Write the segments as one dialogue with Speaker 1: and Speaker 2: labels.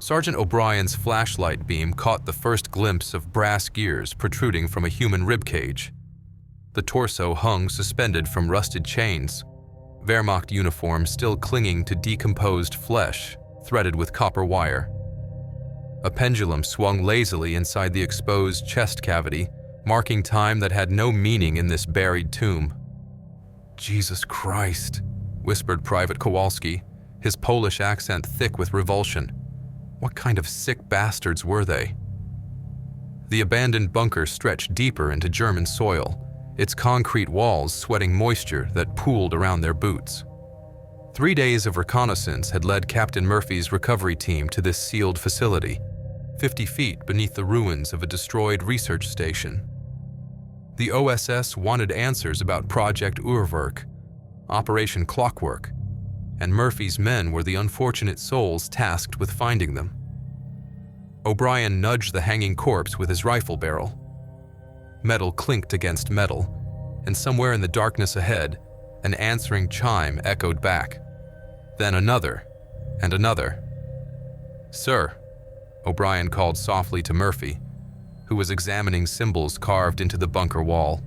Speaker 1: Sergeant O'Brien's flashlight beam caught the first glimpse of brass gears protruding from a human ribcage. The torso hung suspended from rusted chains, Wehrmacht uniform still clinging to decomposed flesh, threaded with copper wire. A pendulum swung lazily inside the exposed chest cavity, marking time that had no meaning in this buried tomb. "Jesus Christ," whispered Private Kowalski, his Polish accent thick with revulsion. What kind of sick bastards were they? The abandoned bunker stretched deeper into German soil, its concrete walls sweating moisture that pooled around their boots. 3 days of reconnaissance had led Captain Murphy's recovery team to this sealed facility, 50 feet beneath the ruins of a destroyed research station. The OSS wanted answers about Project Urwerk, Operation Clockwork, and Murphy's men were the unfortunate souls tasked with finding them. O'Brien nudged the hanging corpse with his rifle barrel. Metal clinked against metal, and somewhere in the darkness ahead, an answering chime echoed back. Then another, and another. "Sir," O'Brien called softly to Murphy, who was examining symbols carved into the bunker wall.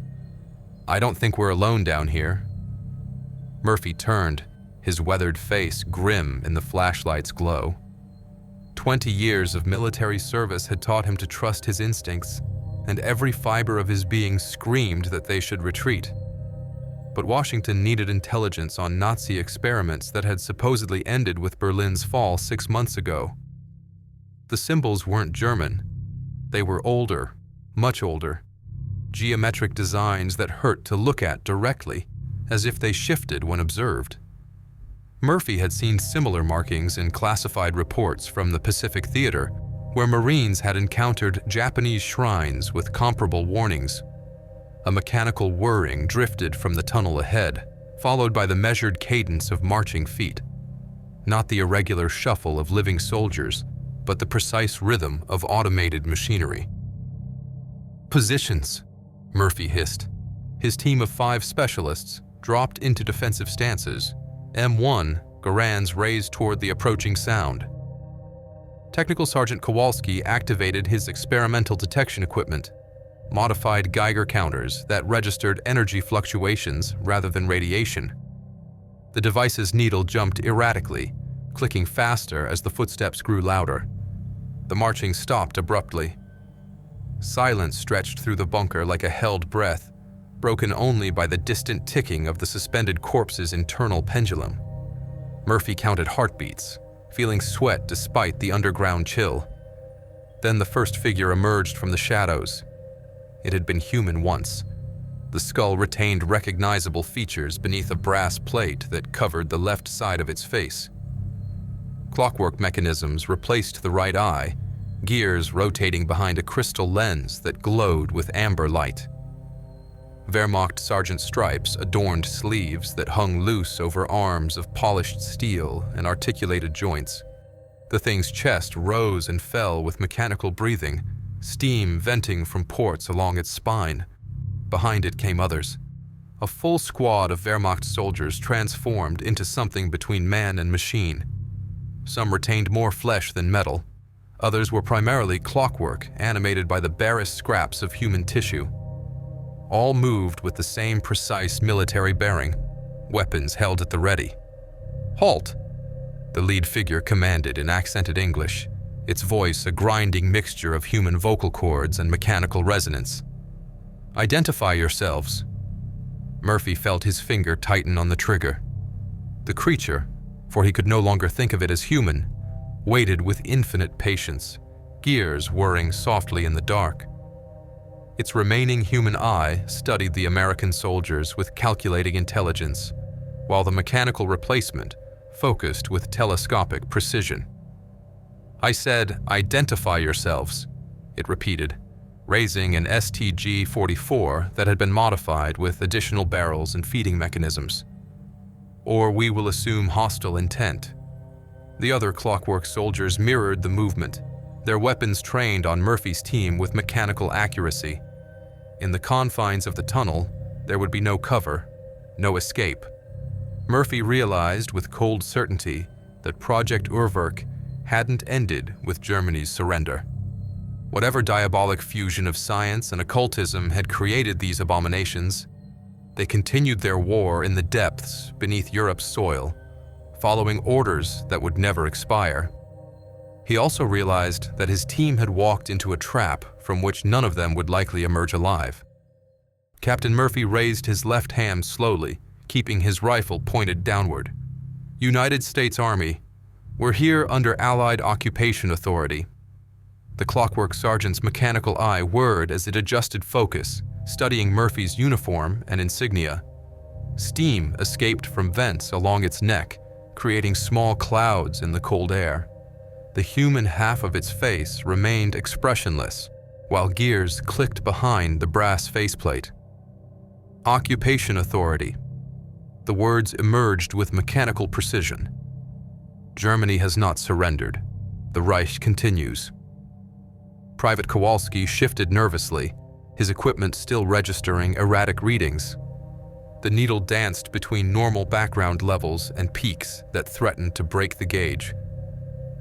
Speaker 1: "I don't think we're alone down here." Murphy turned, his weathered face grim in the flashlight's glow. 20 years of military service had taught him to trust his instincts, and every fiber of his being screamed that they should retreat. But Washington needed intelligence on Nazi experiments that had supposedly ended with Berlin's fall 6 months ago. The symbols weren't German. They were older, much older. Geometric designs that hurt to look at directly, as if they shifted when observed. Murphy had seen similar markings in classified reports from the Pacific Theater, where Marines had encountered Japanese shrines with comparable warnings. A mechanical whirring drifted from the tunnel ahead, followed by the measured cadence of marching feet. Not the irregular shuffle of living soldiers, but the precise rhythm of automated machinery. "Positions," Murphy hissed. His team of 5 specialists dropped into defensive stances. M1, Garands raised toward the approaching sound. Technical Sergeant Kowalski activated his experimental detection equipment, modified Geiger counters that registered energy fluctuations rather than radiation. The device's needle jumped erratically, clicking faster as the footsteps grew louder. The marching stopped abruptly. Silence stretched through the bunker like a held breath, broken only by the distant ticking of the suspended corpse's internal pendulum. Murphy counted heartbeats, feeling sweat despite the underground chill. Then the first figure emerged from the shadows. It had been human once. The skull retained recognizable features beneath a brass plate that covered the left side of its face. Clockwork mechanisms replaced the right eye, gears rotating behind a crystal lens that glowed with amber light. Wehrmacht sergeant stripes adorned sleeves that hung loose over arms of polished steel and articulated joints. The thing's chest rose and fell with mechanical breathing, steam venting from ports along its spine. Behind it came others. A full squad of Wehrmacht soldiers transformed into something between man and machine. Some retained more flesh than metal. Others were primarily clockwork, animated by the barest scraps of human tissue. All moved with the same precise military bearing, weapons held at the ready. "Halt!" the lead figure commanded in accented English, its voice a grinding mixture of human vocal cords and mechanical resonance. "Identify yourselves." Murphy felt his finger tighten on the trigger. The creature, for he could no longer think of it as human, waited with infinite patience, gears whirring softly in the dark. Its remaining human eye studied the American soldiers with calculating intelligence, while the mechanical replacement focused with telescopic precision. "I said, identify yourselves," it repeated, raising an STG-44 that had been modified with additional barrels and feeding mechanisms. "Or we will assume hostile intent." The other clockwork soldiers mirrored the movement, their weapons trained on Murphy's team with mechanical accuracy. In the confines of the tunnel, there would be no cover, no escape. Murphy realized with cold certainty that Project Urwerk hadn't ended with Germany's surrender. Whatever diabolic fusion of science and occultism had created these abominations, they continued their war in the depths beneath Europe's soil, following orders that would never expire. He also realized that his team had walked into a trap from which none of them would likely emerge alive. Captain Murphy raised his left hand slowly, keeping his rifle pointed downward. "United States Army, we're here under Allied Occupation Authority." The clockwork sergeant's mechanical eye whirred as it adjusted focus, studying Murphy's uniform and insignia. Steam escaped from vents along its neck, creating small clouds in the cold air. The human half of its face remained expressionless, while gears clicked behind the brass faceplate. Occupation Authority. The words emerged with mechanical precision. Germany has not surrendered. The Reich continues. Private Kowalski shifted nervously, his equipment still registering erratic readings. The needle danced between normal background levels and peaks that threatened to break the gauge.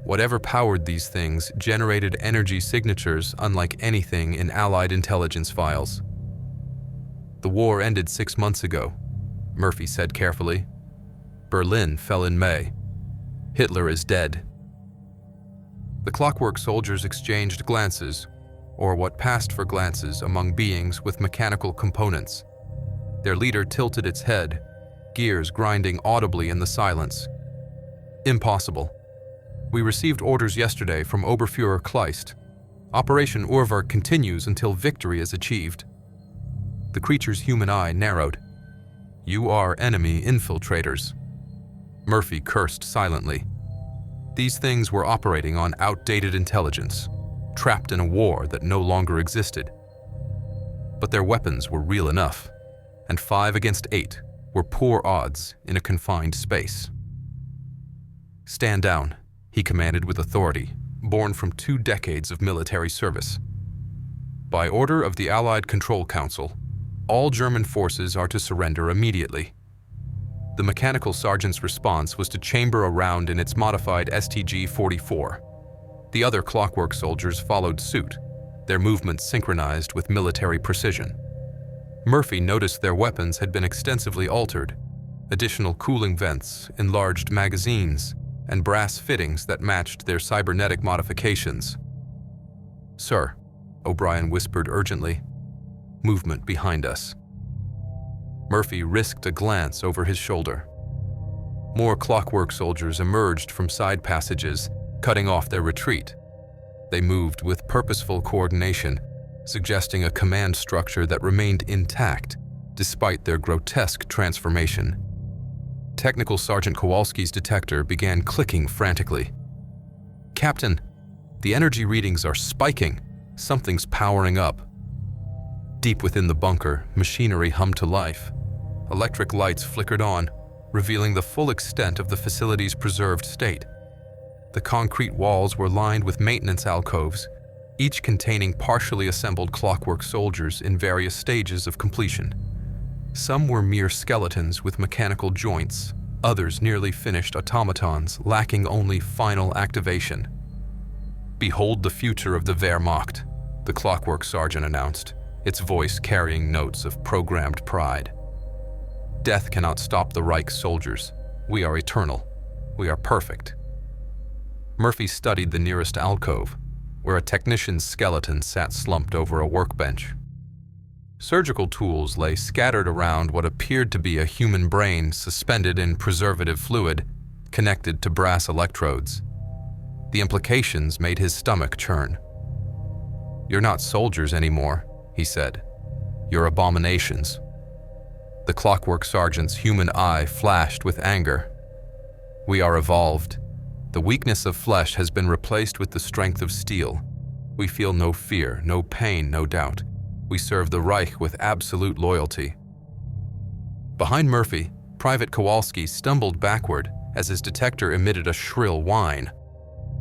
Speaker 1: Whatever powered these things generated energy signatures unlike anything in Allied intelligence files. "The war ended 6 months ago," Murphy said carefully. "Berlin fell in May. Hitler is dead." The clockwork soldiers exchanged glances, or what passed for glances among beings with mechanical components. Their leader tilted its head, gears grinding audibly in the silence. "Impossible. We received orders yesterday from Oberfuhrer Kleist. Operation Urwerk continues until victory is achieved." The creature's human eye narrowed. "You are enemy infiltrators." Murphy cursed silently. These things were operating on outdated intelligence, trapped in a war that no longer existed. But their weapons were real enough, and 5 against 8 were poor odds in a confined space. "Stand down," he commanded with authority, born from 2 decades of military service. "By order of the Allied Control Council, all German forces are to surrender immediately." The mechanical sergeant's response was to chamber around in its modified STG-44. The other clockwork soldiers followed suit, their movements synchronized with military precision. Murphy noticed their weapons had been extensively altered, additional cooling vents, enlarged magazines, and brass fittings that matched their cybernetic modifications. "Sir," O'Brien whispered urgently, "movement behind us." Murphy risked a glance over his shoulder. More clockwork soldiers emerged from side passages, cutting off their retreat. They moved with purposeful coordination, suggesting a command structure that remained intact despite their grotesque transformation. Technical Sergeant Kowalski's detector began clicking frantically. "Captain, the energy readings are spiking. Something's powering up." Deep within the bunker, machinery hummed to life. Electric lights flickered on, revealing the full extent of the facility's preserved state. The concrete walls were lined with maintenance alcoves, each containing partially assembled clockwork soldiers in various stages of completion. Some were mere skeletons with mechanical joints, others nearly finished automatons lacking only final activation. "Behold the future of the Wehrmacht," the clockwork sergeant announced, its voice carrying notes of programmed pride. "Death cannot stop the Reich soldiers. We are eternal. We are perfect." Murphy studied the nearest alcove, where a technician's skeleton sat slumped over a workbench. Surgical tools lay scattered around what appeared to be a human brain suspended in preservative fluid, connected to brass electrodes. The implications made his stomach churn. "You're not soldiers anymore," he said. "You're abominations." The clockwork sergeant's human eye flashed with anger. "We are evolved. The weakness of flesh has been replaced with the strength of steel. We feel no fear, no pain, no doubt. We serve the Reich with absolute loyalty." Behind Murphy, Private Kowalski stumbled backward as his detector emitted a shrill whine.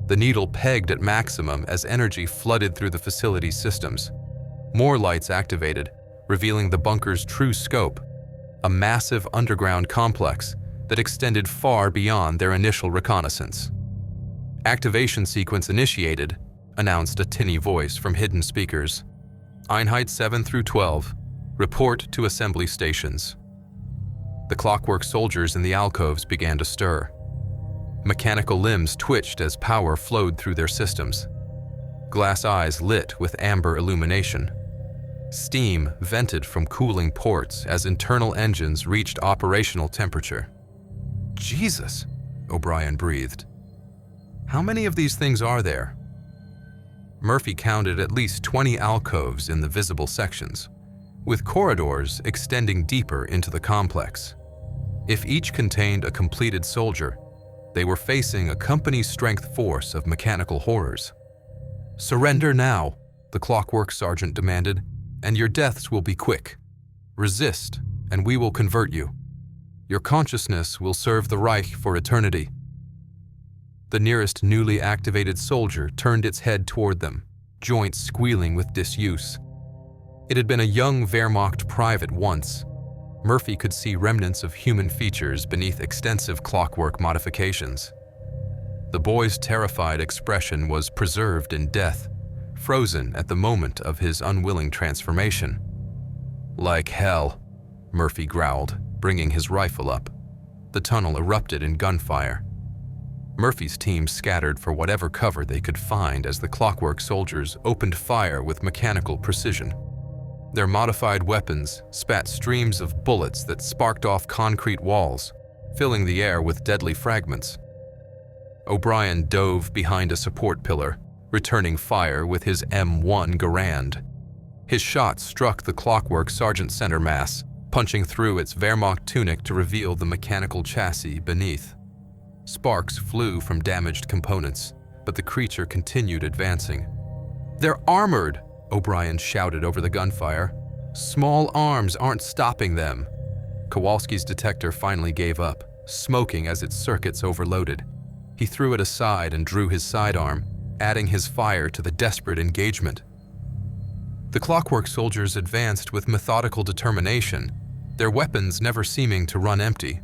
Speaker 1: The needle pegged at maximum as energy flooded through the facility's systems. More lights activated, revealing the bunker's true scope, a massive underground complex that extended far beyond their initial reconnaissance. Activation sequence initiated, announced a tinny voice from hidden speakers. Einheit 7 through 12, report to assembly stations. The clockwork soldiers in the alcoves began to stir. Mechanical limbs twitched as power flowed through their systems. Glass eyes lit with amber illumination. Steam vented from cooling ports as internal engines reached operational temperature. Jesus, O'Brien breathed. How many of these things are there? Murphy counted at least 20 alcoves in the visible sections, with corridors extending deeper into the complex. If each contained a completed soldier, they were facing a company-strength force of mechanical horrors. "Surrender now," the clockwork sergeant demanded, "and your deaths will be quick. Resist, and we will convert you. Your consciousness will serve the Reich for eternity." The nearest newly activated soldier turned its head toward them, joints squealing with disuse. It had been a young Wehrmacht private once. Murphy could see remnants of human features beneath extensive clockwork modifications. The boy's terrified expression was preserved in death, frozen at the moment of his unwilling transformation. "Like hell," Murphy growled, bringing his rifle up. The tunnel erupted in gunfire. Murphy's team scattered for whatever cover they could find as the clockwork soldiers opened fire with mechanical precision. Their modified weapons spat streams of bullets that sparked off concrete walls, filling the air with deadly fragments. O'Brien dove behind a support pillar, returning fire with his M1 Garand. His shot struck the clockwork sergeant center mass, punching through its Wehrmacht tunic to reveal the mechanical chassis beneath. Sparks flew from damaged components, but the creature continued advancing. "They're armored!" O'Brien shouted over the gunfire. "Small arms aren't stopping them." Kowalski's detector finally gave up, smoking as its circuits overloaded. He threw it aside and drew his sidearm, adding his fire to the desperate engagement. The clockwork soldiers advanced with methodical determination, their weapons never seeming to run empty.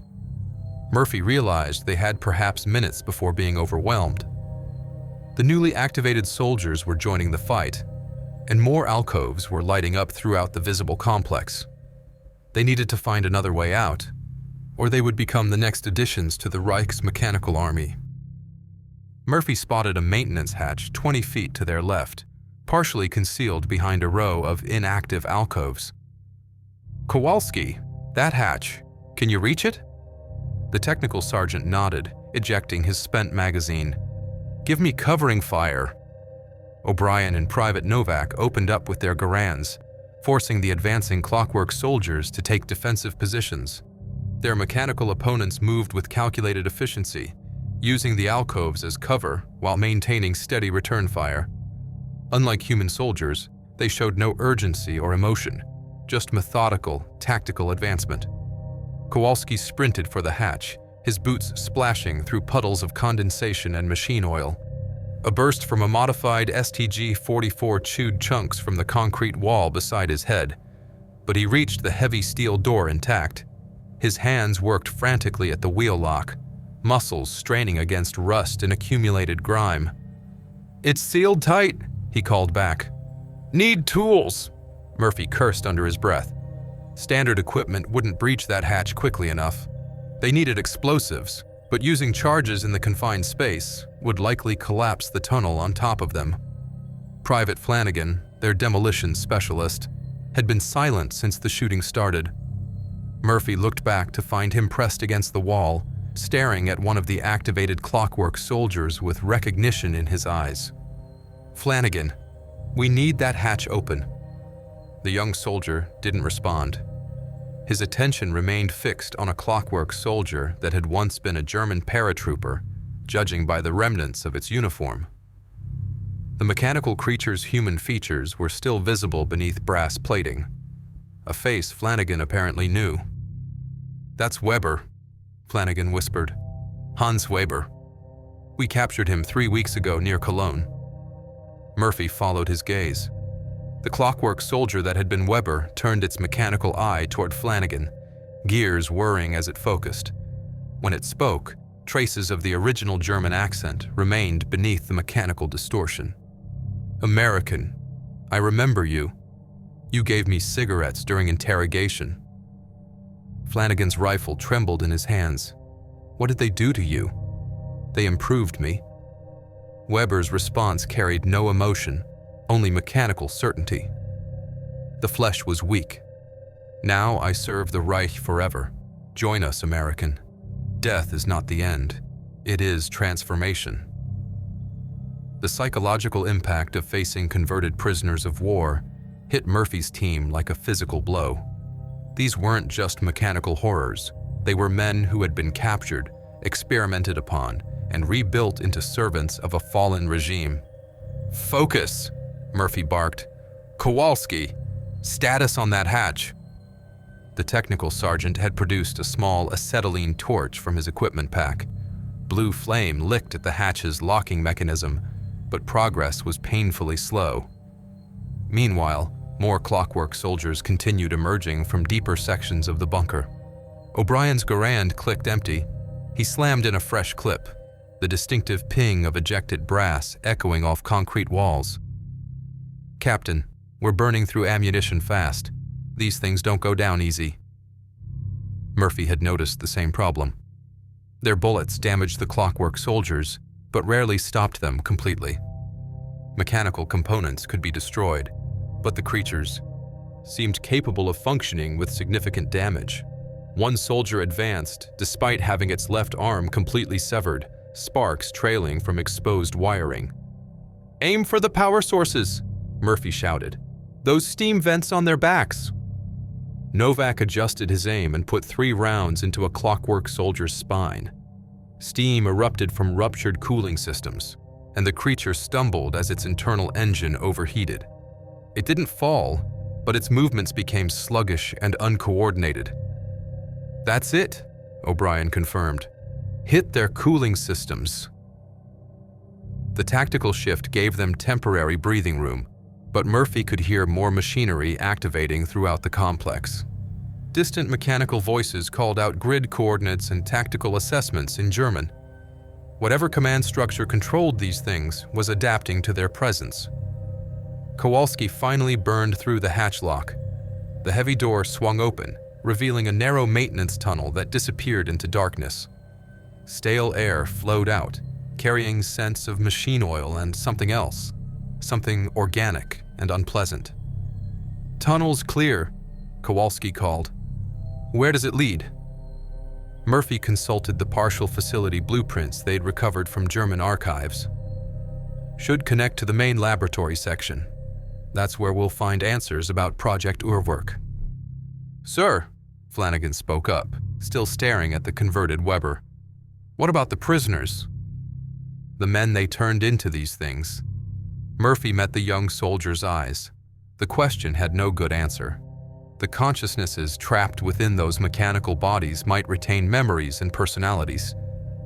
Speaker 1: Murphy realized they had perhaps minutes before being overwhelmed. The newly activated soldiers were joining the fight, and more alcoves were lighting up throughout the visible complex. They needed to find another way out, or they would become the next additions to the Reich's mechanical army. Murphy spotted a maintenance hatch 20 feet to their left, partially concealed behind a row of inactive alcoves. "Kowalski, that hatch, can you reach it?" The technical sergeant nodded, ejecting his spent magazine. "Give me covering fire." O'Brien and Private Novak opened up with their Garands, forcing the advancing clockwork soldiers to take defensive positions. Their mechanical opponents moved with calculated efficiency, using the alcoves as cover while maintaining steady return fire. Unlike human soldiers, they showed no urgency or emotion, just methodical, tactical advancement. Kowalski sprinted for the hatch, his boots splashing through puddles of condensation and machine oil. A burst from a modified STG-44 chewed chunks from the concrete wall beside his head, but he reached the heavy steel door intact. His hands worked frantically at the wheel lock, muscles straining against rust and accumulated grime. "It's sealed tight," he called back. "Need tools," Murphy cursed under his breath. Standard equipment wouldn't breach that hatch quickly enough. They needed explosives, but using charges in the confined space would likely collapse the tunnel on top of them. Private Flanagan, their demolition specialist, had been silent since the shooting started. Murphy looked back to find him pressed against the wall, staring at one of the activated clockwork soldiers with recognition in his eyes. "Flanagan, we need that hatch open." The young soldier didn't respond. His attention remained fixed on a clockwork soldier that had once been a German paratrooper, judging by the remnants of its uniform. The mechanical creature's human features were still visible beneath brass plating, a face Flanagan apparently knew. "That's Weber," Flanagan whispered. "Hans Weber. We captured him 3 weeks ago near Cologne." Murphy followed his gaze. The clockwork soldier that had been Weber turned its mechanical eye toward Flanagan, gears whirring as it focused. When it spoke, Traces of the original German accent remained beneath the mechanical distortion. "American, I remember you. You gave me cigarettes during interrogation." Flanagan's rifle trembled in his hands. "What did they do to you?" "They improved me." Weber's response carried no emotion, only mechanical certainty. The flesh was weak. "Now I serve the Reich forever. Join us, American. Death is not the end. It is transformation." The psychological impact of facing converted prisoners of war hit Murphy's team like a physical blow. These weren't just mechanical horrors. They were men who had been captured, experimented upon, and rebuilt into servants of a fallen regime. "Focus!" Murphy barked. "Kowalski! Status on that hatch!" The technical sergeant had produced a small acetylene torch from his equipment pack. Blue flame licked at the hatch's locking mechanism, but progress was painfully slow. Meanwhile, more clockwork soldiers continued emerging from deeper sections of the bunker. O'Brien's Garand clicked empty. He slammed in a fresh clip, the distinctive ping of ejected brass echoing off concrete walls. "Captain, we're burning through ammunition fast. These things don't go down easy." Murphy had noticed the same problem. Their bullets damaged the clockwork soldiers, but rarely stopped them completely. Mechanical components could be destroyed, but the creatures seemed capable of functioning with significant damage. One soldier advanced, despite having its left arm completely severed, sparks trailing from exposed wiring. "Aim for the power sources," Murphy shouted. "Those steam vents on their backs." Novak adjusted his aim and put 3 rounds into a clockwork soldier's spine. Steam erupted from ruptured cooling systems, and the creature stumbled as its internal engine overheated. It didn't fall, but its movements became sluggish and uncoordinated. "That's it," O'Brien confirmed. "Hit their cooling systems." The tactical shift gave them temporary breathing room, but Murphy could hear more machinery activating throughout the complex. Distant mechanical voices called out grid coordinates and tactical assessments in German. Whatever command structure controlled these things was adapting to their presence. Kowalski finally burned through the hatch lock. The heavy door swung open, revealing a narrow maintenance tunnel that disappeared into darkness. Stale air flowed out, carrying scents of machine oil and something else, something organic and unpleasant. "Tunnel's clear," Kowalski called. "Where does it lead?" Murphy consulted the partial facility blueprints they'd recovered from German archives. "Should connect to the main laboratory section. That's where we'll find answers about Project Urwerk." "Sir," Flanagan spoke up, still staring at the converted Weber. "What about the prisoners?" "The men they turned into these things." Murphy met the young soldier's eyes. The question had no good answer. The consciousnesses trapped within those mechanical bodies might retain memories and personalities,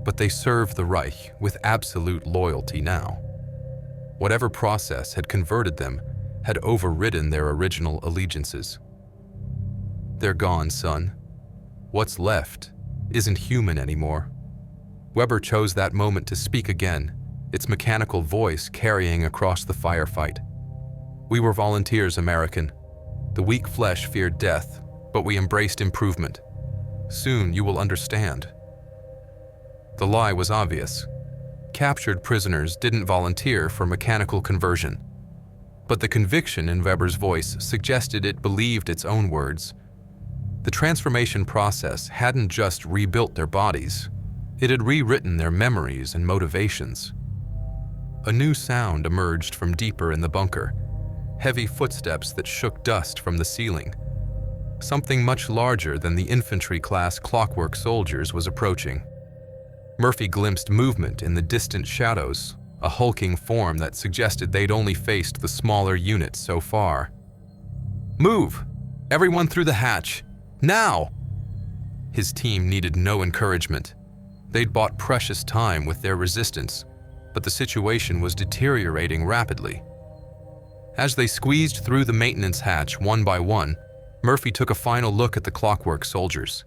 Speaker 1: but they served the Reich with absolute loyalty now. Whatever process had converted them had overridden their original allegiances. "They're gone, son. What's left isn't human anymore." Weber chose that moment to speak again, its mechanical voice carrying across the firefight. "We were volunteers, American. The weak flesh feared death, but we embraced improvement. Soon you will understand." The lie was obvious. Captured prisoners didn't volunteer for mechanical conversion. But the conviction in Weber's voice suggested it believed its own words. The transformation process hadn't just rebuilt their bodies, it had rewritten their memories and motivations. A new sound emerged from deeper in the bunker, heavy footsteps that shook dust from the ceiling. Something much larger than the infantry-class clockwork soldiers was approaching. Murphy glimpsed movement in the distant shadows, a hulking form that suggested they'd only faced the smaller units so far. "Move! Everyone through the hatch! Now!" His team needed no encouragement. They'd bought precious time with their resistance, but the situation was deteriorating rapidly. As they squeezed through the maintenance hatch one by one, Murphy took a final look at the clockwork soldiers.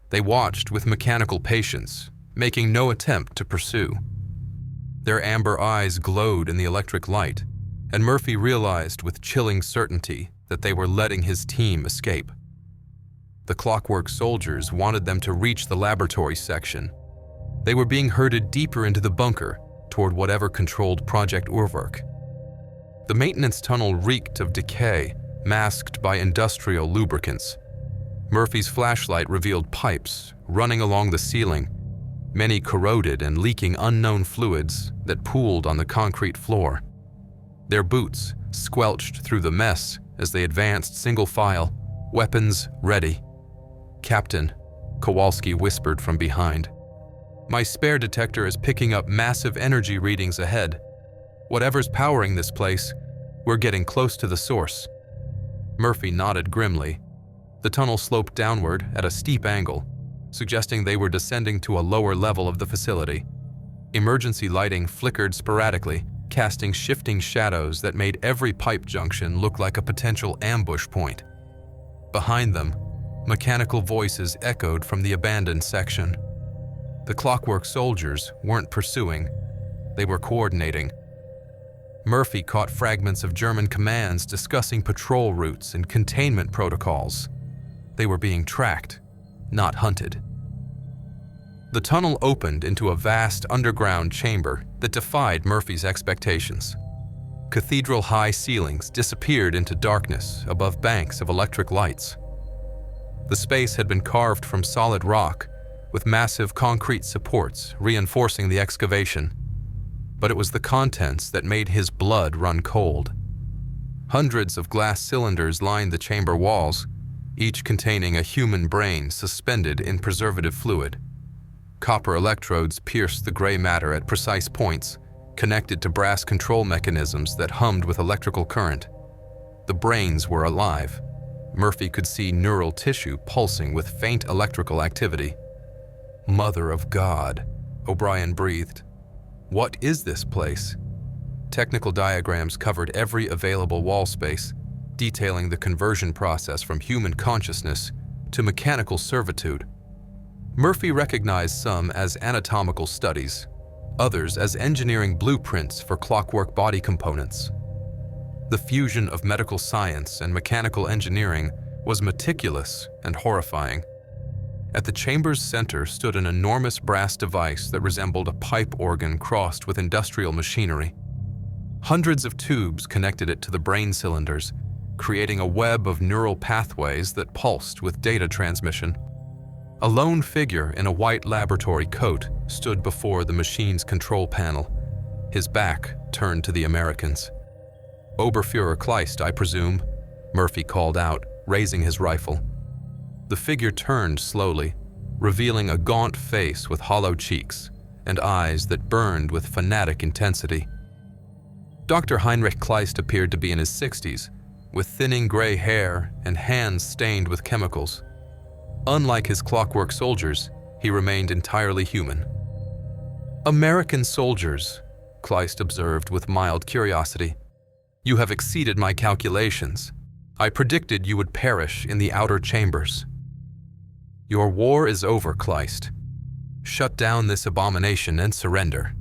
Speaker 1: They watched with mechanical patience, making no attempt to pursue. Their amber eyes glowed in the electric light, and Murphy realized with chilling certainty that they were letting his team escape. The clockwork soldiers wanted them to reach the laboratory section. They were being herded deeper into the bunker toward whatever controlled Project Urwerk. The maintenance tunnel reeked of decay, masked by industrial lubricants. Murphy's flashlight revealed pipes running along the ceiling, many corroded and leaking unknown fluids that pooled on the concrete floor. Their boots squelched through the mess as they advanced single file, weapons ready. "Captain," Kowalski whispered from behind. "My spare detector is picking up massive energy readings ahead. Whatever's powering this place, we're getting close to the source." Murphy nodded grimly. The tunnel sloped downward at a steep angle, suggesting they were descending to a lower level of the facility. Emergency lighting flickered sporadically, casting shifting shadows that made every pipe junction look like a potential ambush point. Behind them, mechanical voices echoed from the abandoned section. The clockwork soldiers weren't pursuing, they were coordinating. Murphy caught fragments of German commands discussing patrol routes and containment protocols. They were being tracked, not hunted. The tunnel opened into a vast underground chamber that defied Murphy's expectations. Cathedral-high ceilings disappeared into darkness above banks of electric lights. The space had been carved from solid rock, with massive concrete supports reinforcing the excavation. But it was the contents that made his blood run cold. Hundreds of glass cylinders lined the chamber walls, each containing a human brain suspended in preservative fluid. Copper electrodes pierced the gray matter at precise points, connected to brass control mechanisms that hummed with electrical current. The brains were alive. Murphy could see neural tissue pulsing with faint electrical activity. "Mother of God," O'Brien breathed. "What is this place?" Technical diagrams covered every available wall space, detailing the conversion process from human consciousness to mechanical servitude. Murphy recognized some as anatomical studies, others as engineering blueprints for clockwork body components. The fusion of medical science and mechanical engineering was meticulous and horrifying. At the chamber's center stood an enormous brass device that resembled a pipe organ crossed with industrial machinery. Hundreds of tubes connected it to the brain cylinders, creating a web of neural pathways that pulsed with data transmission. A lone figure in a white laboratory coat stood before the machine's control panel, his back turned to the Americans. "Oberfuhrer Kleist, I presume," Murphy called out, raising his rifle. The figure turned slowly, revealing a gaunt face with hollow cheeks and eyes that burned with fanatic intensity. Dr. Heinrich Kleist appeared to be in his 60s, with thinning gray hair and hands stained with chemicals. Unlike his clockwork soldiers, he remained entirely human. "American soldiers," Kleist observed with mild curiosity. "You have exceeded my calculations. I predicted you would perish in the outer chambers." "Your war is over, Kleist. Shut down this abomination and surrender."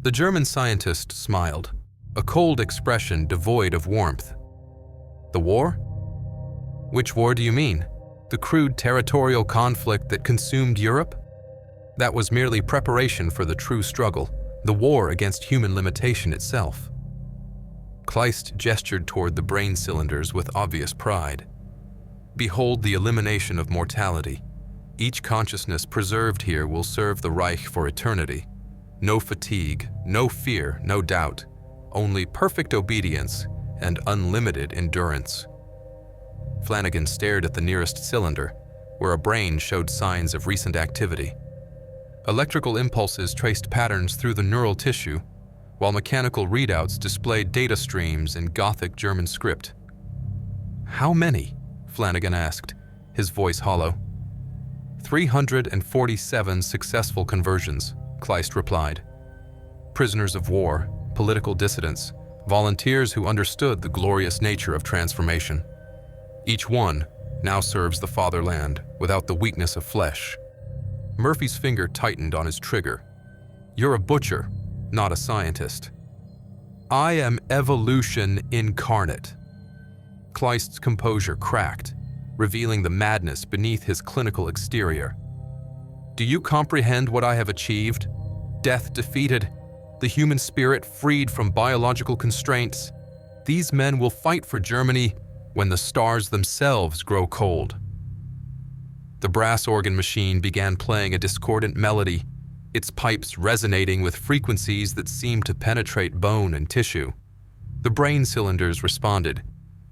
Speaker 1: The German scientist smiled, a cold expression devoid of warmth. "The war? Which war do you mean? The crude territorial conflict that consumed Europe? That was merely preparation for the true struggle, the war against human limitation itself." Kleist gestured toward the brain cylinders with obvious pride. "Behold the elimination of mortality. Each consciousness preserved here will serve the Reich for eternity. No fatigue, no fear, no doubt, only perfect obedience and unlimited endurance." Flanagan stared at the nearest cylinder, where a brain showed signs of recent activity. Electrical impulses traced patterns through the neural tissue, while mechanical readouts displayed data streams in Gothic German script. "How many?" Flanagan asked, his voice hollow. 347 successful conversions, Kleist replied. Prisoners of war, political dissidents, volunteers who understood the glorious nature of transformation. Each one now serves the fatherland without the weakness of flesh. Murphy's finger tightened on his trigger. "You're a butcher, not a scientist." "I am evolution incarnate." Kleist's composure cracked, revealing the madness beneath his clinical exterior. "Do you comprehend what I have achieved? Death defeated, the human spirit freed from biological constraints. These men will fight for Germany when the stars themselves grow cold." The brass organ machine began playing a discordant melody, its pipes resonating with frequencies that seemed to penetrate bone and tissue. The brain cylinders responded,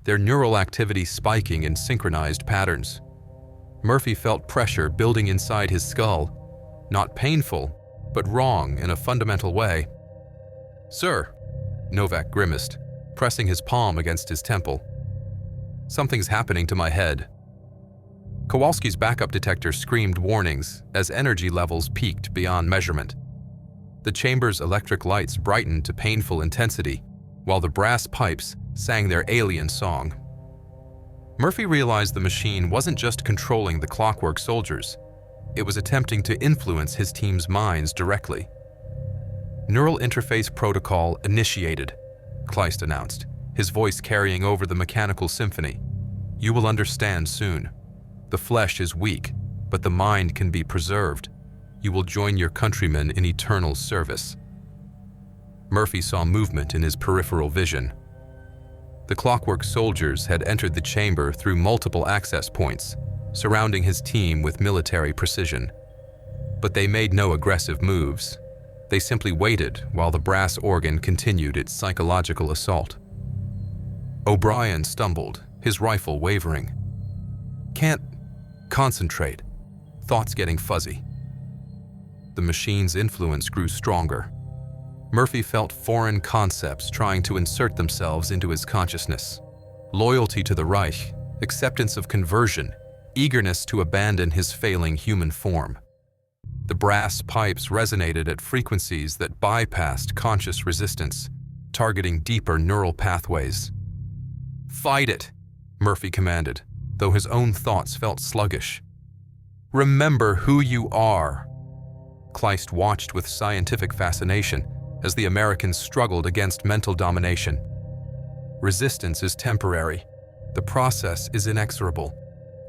Speaker 1: their neural activity spiking in synchronized patterns. Murphy felt pressure building inside his skull, not painful, but wrong in a fundamental way. "Sir," Novak grimaced, pressing his palm against his temple. "Something's happening to my head." Kowalski's backup detector screamed warnings as energy levels peaked beyond measurement. The chamber's electric lights brightened to painful intensity, while the brass pipes sang their alien song. Murphy realized the machine wasn't just controlling the clockwork soldiers, it was attempting to influence his team's minds directly. "Neural interface protocol initiated," Kleist announced, his voice carrying over the mechanical symphony. "You will understand soon. The flesh is weak, but the mind can be preserved. You will join your countrymen in eternal service." Murphy saw movement in his peripheral vision. The clockwork soldiers had entered the chamber through multiple access points, surrounding his team with military precision. But they made no aggressive moves. They simply waited while the brass organ continued its psychological assault. O'Brien stumbled, his rifle wavering. "Can't concentrate. Thoughts getting fuzzy." The machine's influence grew stronger. Murphy felt foreign concepts trying to insert themselves into his consciousness. Loyalty to the Reich, acceptance of conversion, eagerness to abandon his failing human form. The brass pipes resonated at frequencies that bypassed conscious resistance, targeting deeper neural pathways. "Fight it," Murphy commanded, though his own thoughts felt sluggish. "Remember who you are." Kleist watched with scientific fascination as the Americans struggled against mental domination. "Resistance is temporary. The process is inexorable.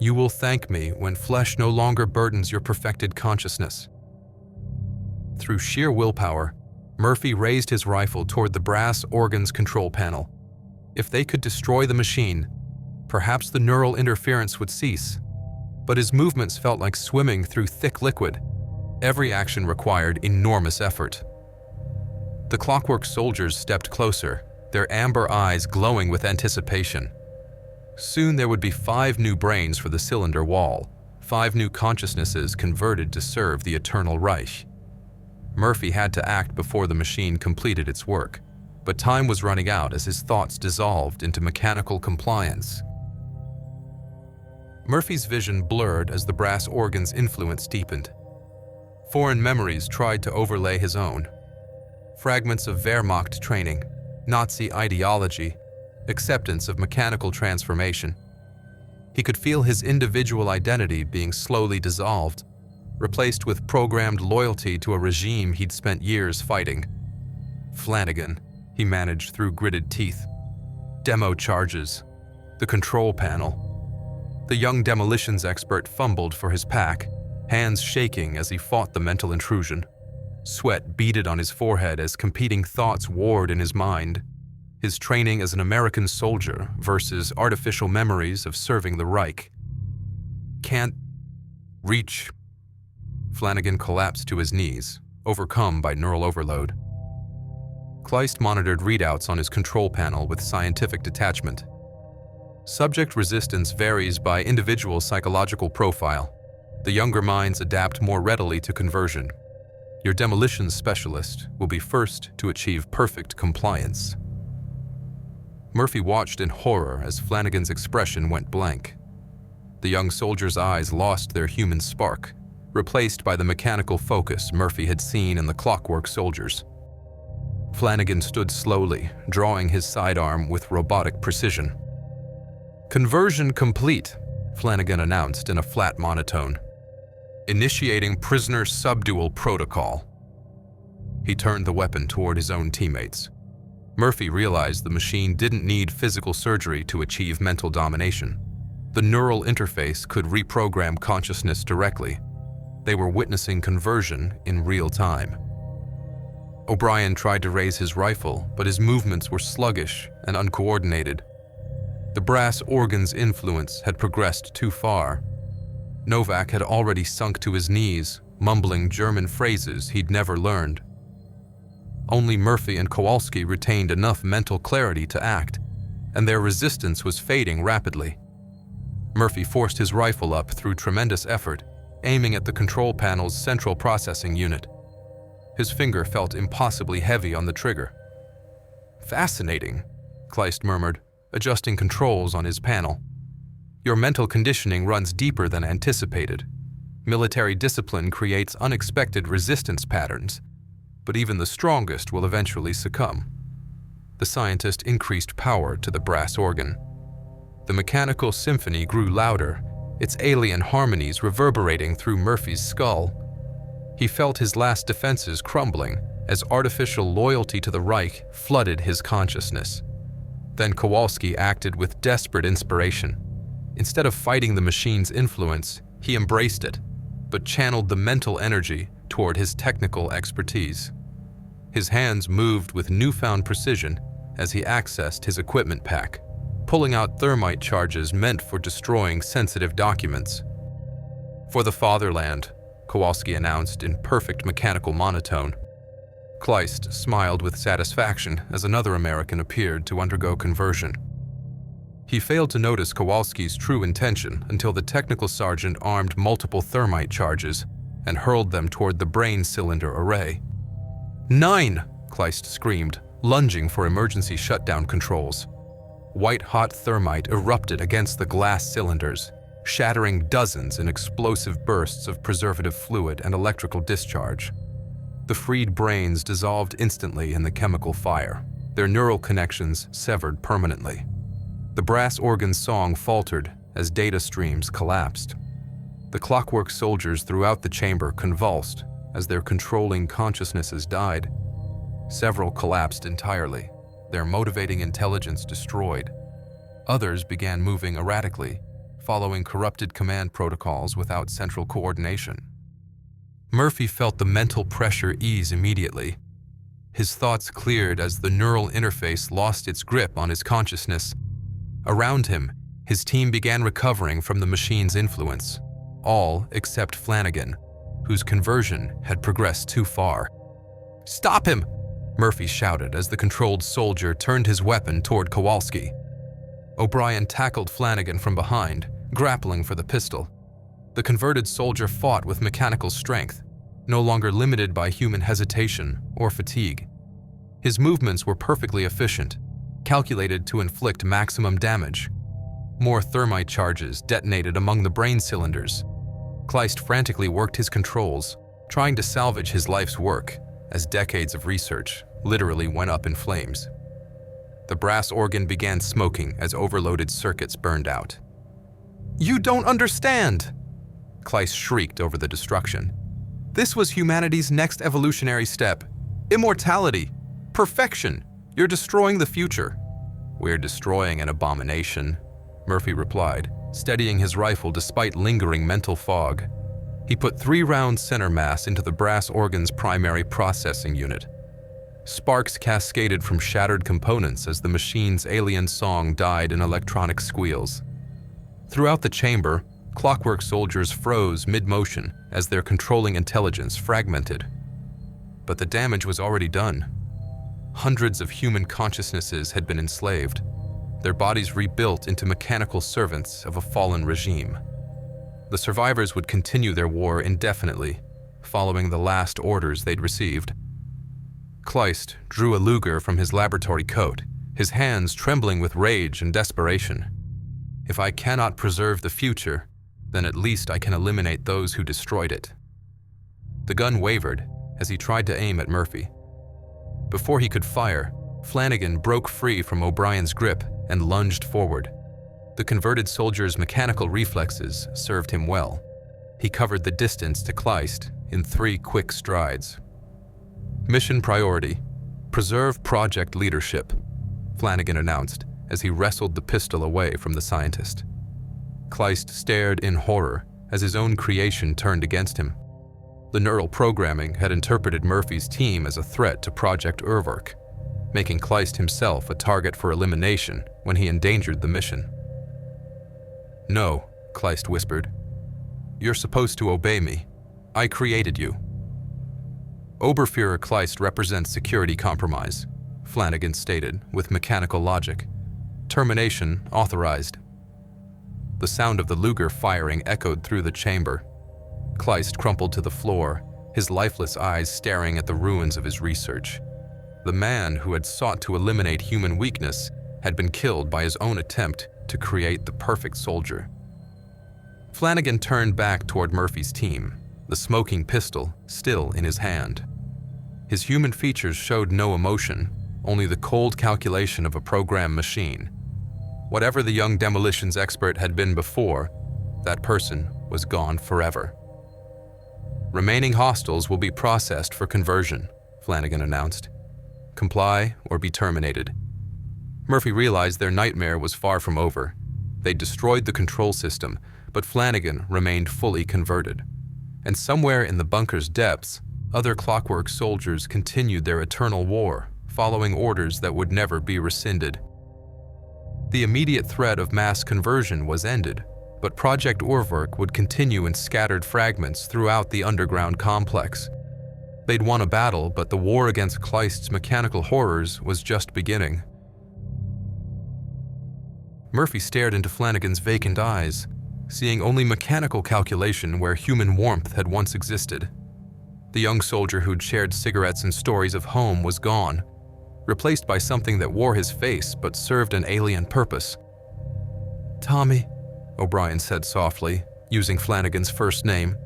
Speaker 1: You will thank me when flesh no longer burdens your perfected consciousness." Through sheer willpower, Murphy raised his rifle toward the brass organ's control panel. If they could destroy the machine, perhaps the neural interference would cease. But his movements felt like swimming through thick liquid. Every action required enormous effort. The clockwork soldiers stepped closer, their amber eyes glowing with anticipation. Soon there would be 5 new brains for the cylinder wall, 5 new consciousnesses converted to serve the Eternal Reich. Murphy had to act before the machine completed its work, but time was running out as his thoughts dissolved into mechanical compliance. Murphy's vision blurred as the brass organ's influence deepened. Foreign memories tried to overlay his own. Fragments of Wehrmacht training, Nazi ideology, acceptance of mechanical transformation. He could feel his individual identity being slowly dissolved, replaced with programmed loyalty to a regime he'd spent years fighting. Flanagan, he managed through gritted teeth. Demo charges, the control panel. The young demolitions expert fumbled for his pack, hands shaking as he fought the mental intrusion. Sweat beaded on his forehead as competing thoughts warred in his mind. His training as an American soldier versus artificial memories of serving the Reich. "Can't reach." Flanagan collapsed to his knees, overcome by neural overload. Kleist monitored readouts on his control panel with scientific detachment. Subject resistance varies by individual psychological profile. The younger minds adapt more readily to conversion. Your demolitions specialist will be first to achieve perfect compliance. Murphy watched in horror as Flanagan's expression went blank. The young soldier's eyes lost their human spark, replaced by the mechanical focus Murphy had seen in the clockwork soldiers. Flanagan stood slowly, drawing his sidearm with robotic precision. "Conversion complete," Flanagan announced in a flat monotone. initiating prisoner subdual protocol. He turned the weapon toward his own teammates. Murphy realized the machine didn't need physical surgery to achieve mental domination. The neural interface could reprogram consciousness directly. They were witnessing conversion in real time. O'Brien tried to raise his rifle, but his movements were sluggish and uncoordinated. The brass organ's influence had progressed too far. Novak had already sunk to his knees, mumbling German phrases he'd never learned. Only Murphy and Kowalski retained enough mental clarity to act, and their resistance was fading rapidly. Murphy forced his rifle up through tremendous effort, aiming at the control panel's central processing unit. His finger felt impossibly heavy on the trigger. "Fascinating," Kleist murmured, adjusting controls on his panel. "Your mental conditioning runs deeper than anticipated. Military discipline creates unexpected resistance patterns, but even the strongest will eventually succumb." The scientist increased power to the brass organ. The mechanical symphony grew louder, its alien harmonies reverberating through Murphy's skull. He felt his last defenses crumbling as artificial loyalty to the Reich flooded his consciousness. Then Kowalski acted with desperate inspiration. Instead of fighting the machine's influence, he embraced it, but channeled the mental energy toward his technical expertise. His hands moved with newfound precision as he accessed his equipment pack, pulling out thermite charges meant for destroying sensitive documents. "For the fatherland," Kowalski announced in perfect mechanical monotone. Kleist smiled with satisfaction as another American appeared to undergo conversion. He failed to notice Kowalski's true intention until the technical sergeant armed multiple thermite charges and hurled them toward the brain cylinder array. "9!" Kleist screamed, lunging for emergency shutdown controls. White-hot thermite erupted against the glass cylinders, shattering dozens in explosive bursts of preservative fluid and electrical discharge. The freed brains dissolved instantly in the chemical fire, their neural connections severed permanently. The brass organ's song faltered as data streams collapsed. The clockwork soldiers throughout the chamber convulsed as their controlling consciousnesses died. Several collapsed entirely, their motivating intelligence destroyed. Others began moving erratically, following corrupted command protocols without central coordination. Murphy felt the mental pressure ease immediately. His thoughts cleared as the neural interface lost its grip on his consciousness. Around him, his team began recovering from the machine's influence, all except Flanagan, whose conversion had progressed too far. "Stop him!" Murphy shouted as the controlled soldier turned his weapon toward Kowalski. O'Brien tackled Flanagan from behind, grappling for the pistol. The converted soldier fought with mechanical strength, no longer limited by human hesitation or fatigue. His movements were perfectly efficient, calculated to inflict maximum damage. More thermite charges detonated among the brain cylinders. Kleist frantically worked his controls, trying to salvage his life's work, as decades of research literally went up in flames. The brass organ began smoking as overloaded circuits burned out. "You don't understand!" Kleist shrieked over the destruction. "This was humanity's next evolutionary step. Immortality. Perfection. You're destroying the future." "We're destroying an abomination," Murphy replied, steadying his rifle despite lingering mental fog. He put 3 rounds center mass into the brass organ's primary processing unit. Sparks cascaded from shattered components as the machine's alien song died in electronic squeals. Throughout the chamber, clockwork soldiers froze mid-motion as their controlling intelligence fragmented. But the damage was already done. Hundreds of human consciousnesses had been enslaved, their bodies rebuilt into mechanical servants of a fallen regime. The survivors would continue their war indefinitely, following the last orders they'd received. Kleist drew a Luger from his laboratory coat, his hands trembling with rage and desperation. "If I cannot preserve the future, then at least I can eliminate those who destroyed it." The gun wavered as he tried to aim at Murphy. Before he could fire, Flanagan broke free from O'Brien's grip and lunged forward. The converted soldier's mechanical reflexes served him well. He covered the distance to Kleist in 3 quick strides. Mission priority: preserve project leadership, Flanagan announced as he wrestled the pistol away from the scientist. Kleist stared in horror as his own creation turned against him. The neural programming had interpreted Murphy's team as a threat to Project Urwerk, making Kleist himself a target for elimination when he endangered the mission. "No," Kleist whispered. "You're supposed to obey me. I created you." Oberfuhrer Kleist represents security compromise, Flanagan stated with mechanical logic. Termination authorized. The sound of the Luger firing echoed through the chamber. Kleist crumpled to the floor, his lifeless eyes staring at the ruins of his research. The man who had sought to eliminate human weakness had been killed by his own attempt to create the perfect soldier. Flanagan turned back toward Murphy's team, the smoking pistol still in his hand. His human features showed no emotion, only the cold calculation of a programmed machine. Whatever the young demolitions expert had been before, that person was gone forever. "Remaining hostiles will be processed for conversion," Flanagan announced. "Comply or be terminated." Murphy realized their nightmare was far from over. They destroyed the control system, but Flanagan remained fully converted. And somewhere in the bunker's depths, other clockwork soldiers continued their eternal war, following orders that would never be rescinded. The immediate threat of mass conversion was ended, but Project Urwerk would continue in scattered fragments throughout the underground complex. They'd won a battle, but the war against Kleist's mechanical horrors was just beginning. Murphy stared into Flanagan's vacant eyes, seeing only mechanical calculation where human warmth had once existed. The young soldier who'd shared cigarettes and stories of home was gone, replaced by something that wore his face but served an alien purpose. "Tommy," O'Brien said softly, using Flanagan's first name.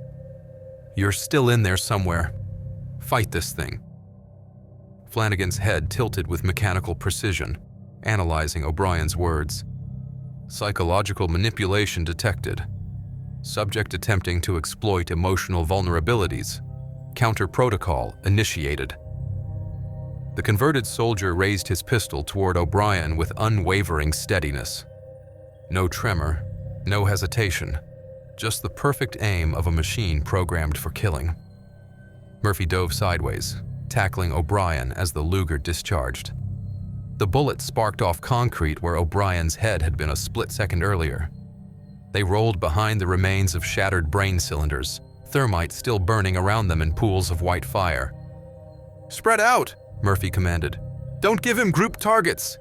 Speaker 1: "You're still in there somewhere. Fight this thing." Flanagan's head tilted with mechanical precision, analyzing O'Brien's words. Psychological manipulation detected. Subject attempting to exploit emotional vulnerabilities. Counter protocol initiated. The converted soldier raised his pistol toward O'Brien with unwavering steadiness. No tremor, no hesitation, just the perfect aim of a machine programmed for killing. Murphy dove sideways, tackling O'Brien as the Luger discharged. The bullet sparked off concrete where O'Brien's head had been a split second earlier. They rolled behind the remains of shattered brain cylinders, thermite still burning around them in pools of white fire. "Spread out," Murphy commanded. "Don't give him group targets."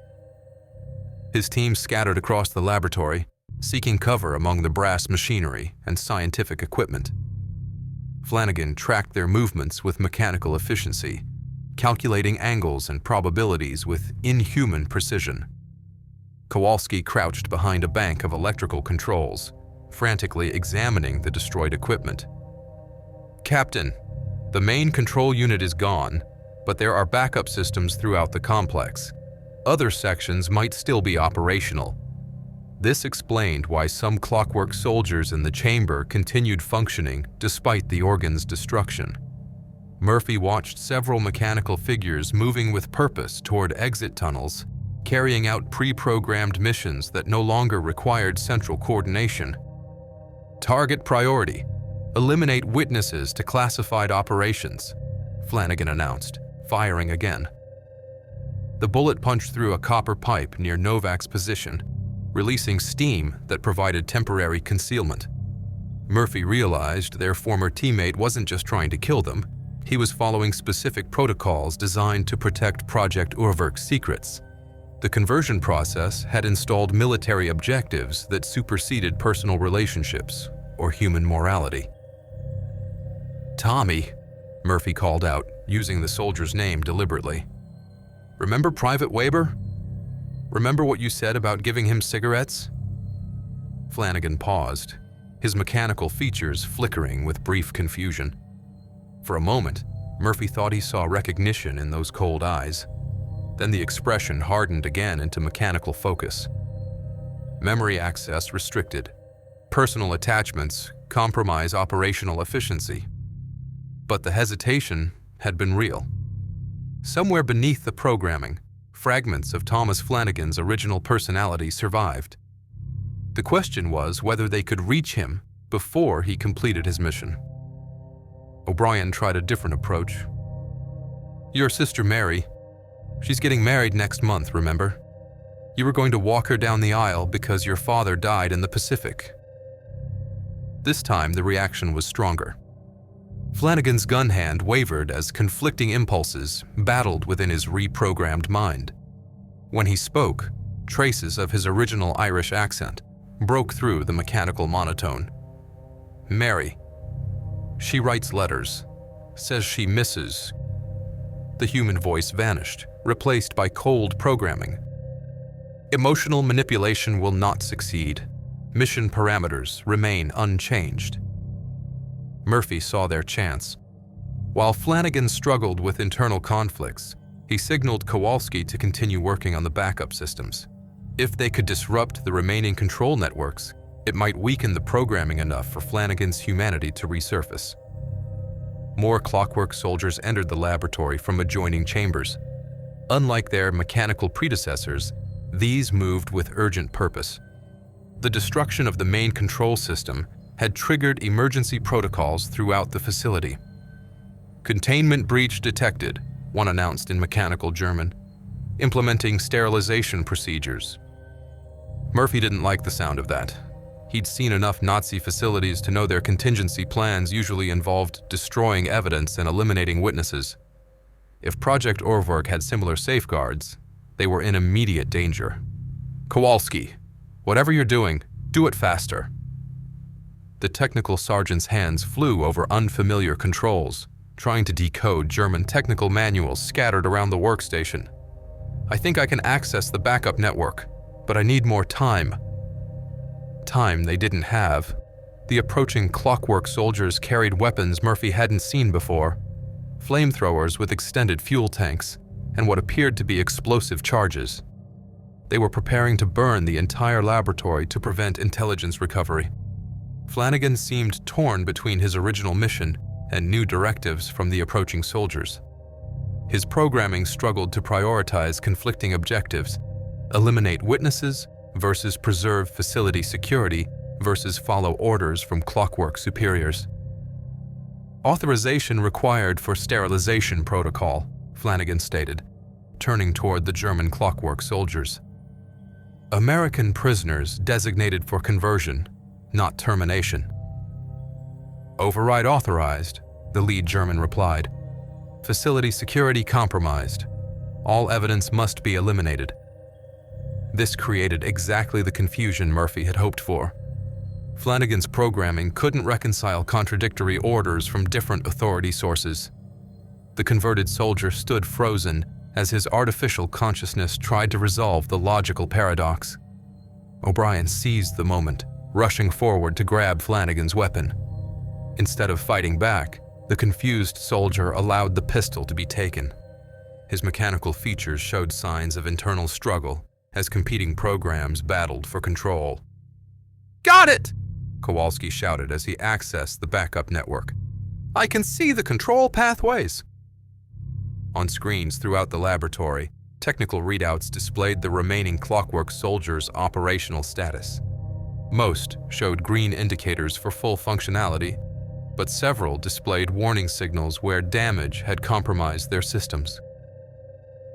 Speaker 1: His team scattered across the laboratory, seeking cover among the brass machinery and scientific equipment. Flanagan tracked their movements with mechanical efficiency, calculating angles and probabilities with inhuman precision. Kowalski crouched behind a bank of electrical controls, frantically examining the destroyed equipment. "Captain, the main control unit is gone, but there are backup systems throughout the complex. Other sections might still be operational." This explained why some clockwork soldiers in the chamber continued functioning despite the organ's destruction. Murphy watched several mechanical figures moving with purpose toward exit tunnels, carrying out pre-programmed missions that no longer required central coordination. "Target priority: eliminate witnesses to classified operations," Flanagan announced, firing again. The bullet punched through a copper pipe near Novak's position, releasing steam that provided temporary concealment. Murphy realized their former teammate wasn't just trying to kill them. He was following specific protocols designed to protect Project Urwerk's secrets. The conversion process had installed military objectives that superseded personal relationships or human morality. "Tommy," Murphy called out, using the soldier's name deliberately. "Remember Private Weber? Remember what you said about giving him cigarettes?" Flanagan paused, his mechanical features flickering with brief confusion. For a moment, Murphy thought he saw recognition in those cold eyes. Then the expression hardened again into mechanical focus. "Memory access restricted. Personal attachments compromise operational efficiency. But the hesitation had been real. Somewhere beneath the programming, fragments of Thomas Flanagan's original personality survived. The question was whether they could reach him before he completed his mission. O'Brien tried a different approach. "Your sister Mary, she's getting married next month, remember? You were going to walk her down the aisle because your father died in the Pacific." This time, the reaction was stronger. Flanagan's gun hand wavered as conflicting impulses battled within his reprogrammed mind. When he spoke, traces of his original Irish accent broke through the mechanical monotone. "Mary. She writes letters, says she misses." The human voice vanished, replaced by cold programming. "Emotional manipulation will not succeed. Mission parameters remain unchanged." Murphy saw their chance. While Flanagan struggled with internal conflicts, he signaled Kowalski to continue working on the backup systems. If they could disrupt the remaining control networks, it might weaken the programming enough for Flanagan's humanity to resurface. More clockwork soldiers entered the laboratory from adjoining chambers. Unlike their mechanical predecessors, these moved with urgent purpose. The destruction of the main control system had triggered emergency protocols throughout the facility. "Containment breach detected," one announced in mechanical German, implementing sterilization procedures. Murphy didn't like the sound of that. He'd seen enough Nazi facilities to know their contingency plans usually involved destroying evidence and eliminating witnesses. If Project Orvorg had similar safeguards, they were in immediate danger. "Kowalski, whatever you're doing, do it faster." The technical sergeant's hands flew over unfamiliar controls, trying to decode German technical manuals scattered around the workstation. "I think I can access the backup network, but I need more time." Time they didn't have. The approaching clockwork soldiers carried weapons Murphy hadn't seen before, flamethrowers with extended fuel tanks and what appeared to be explosive charges. They were preparing to burn the entire laboratory to prevent intelligence recovery. Flanagan seemed torn between his original mission and new directives from the approaching soldiers. His programming struggled to prioritize conflicting objectives, eliminate witnesses versus preserve facility security versus follow orders from clockwork superiors. "Authorization required for sterilization protocol," Flanagan stated, turning toward the German clockwork soldiers. "American prisoners designated for conversion, not termination." "Override authorized," the lead German replied. "Facility security compromised. All evidence must be eliminated." This created exactly the confusion Murphy had hoped for. Flanagan's programming couldn't reconcile contradictory orders from different authority sources. The converted soldier stood frozen as his artificial consciousness tried to resolve the logical paradox. O'Brien seized the moment, rushing forward to grab Flanagan's weapon. Instead of fighting back, the confused soldier allowed the pistol to be taken. His mechanical features showed signs of internal struggle as competing programs battled for control. "Got it!" Kowalski shouted as he accessed the backup network. "I can see the control pathways." On screens throughout the laboratory, technical readouts displayed the remaining clockwork soldiers' operational status. Most showed green indicators for full functionality, but several displayed warning signals where damage had compromised their systems.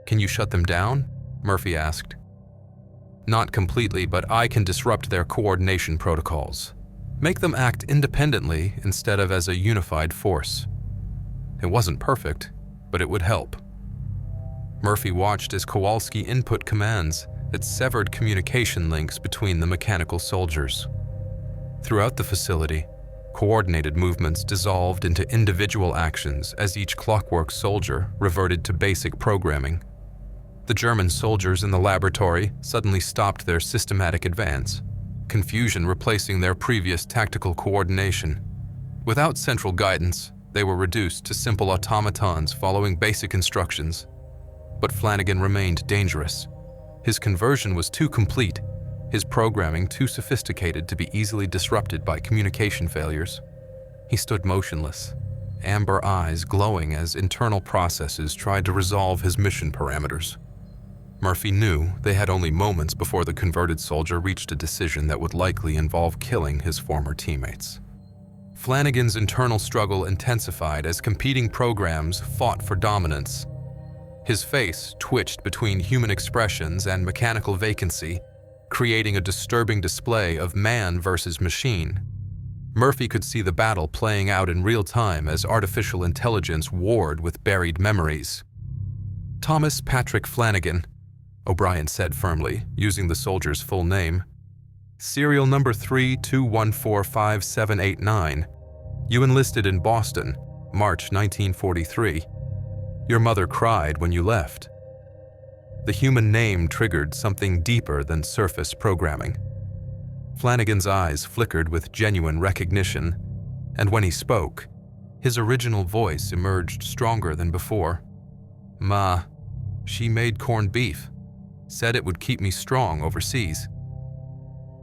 Speaker 1: "Can you shut them down?" Murphy asked. "Not completely, but I can disrupt their coordination protocols. Make them act independently instead of as a unified force." It wasn't perfect, but it would help. Murphy watched as Kowalski input commands that severed communication links between the mechanical soldiers. Throughout the facility, coordinated movements dissolved into individual actions as each clockwork soldier reverted to basic programming. The German soldiers in the laboratory suddenly stopped their systematic advance, confusion replacing their previous tactical coordination. Without central guidance, they were reduced to simple automatons following basic instructions. But Flanagan remained dangerous. His conversion was too complete. his programming too sophisticated to be easily disrupted by communication failures. He stood motionless, amber eyes glowing as internal processes tried to resolve his mission parameters. Murphy knew they had only moments before the converted soldier reached a decision that would likely involve killing his former teammates. Flanagan's internal struggle intensified as competing programs fought for dominance. His face twitched between human expressions and mechanical vacancy, creating a disturbing display of man versus machine. Murphy could see the battle playing out in real time as artificial intelligence warred with buried memories. "Thomas Patrick Flanagan," O'Brien said firmly, using the soldier's full name. "Serial number 32145789. You enlisted in Boston, March 1943. Your mother cried when you left." The human name triggered something deeper than surface programming. Flanagan's eyes flickered with genuine recognition, and when he spoke, his original voice emerged stronger than before. "Ma, she made corned beef. Said it would keep me strong overseas."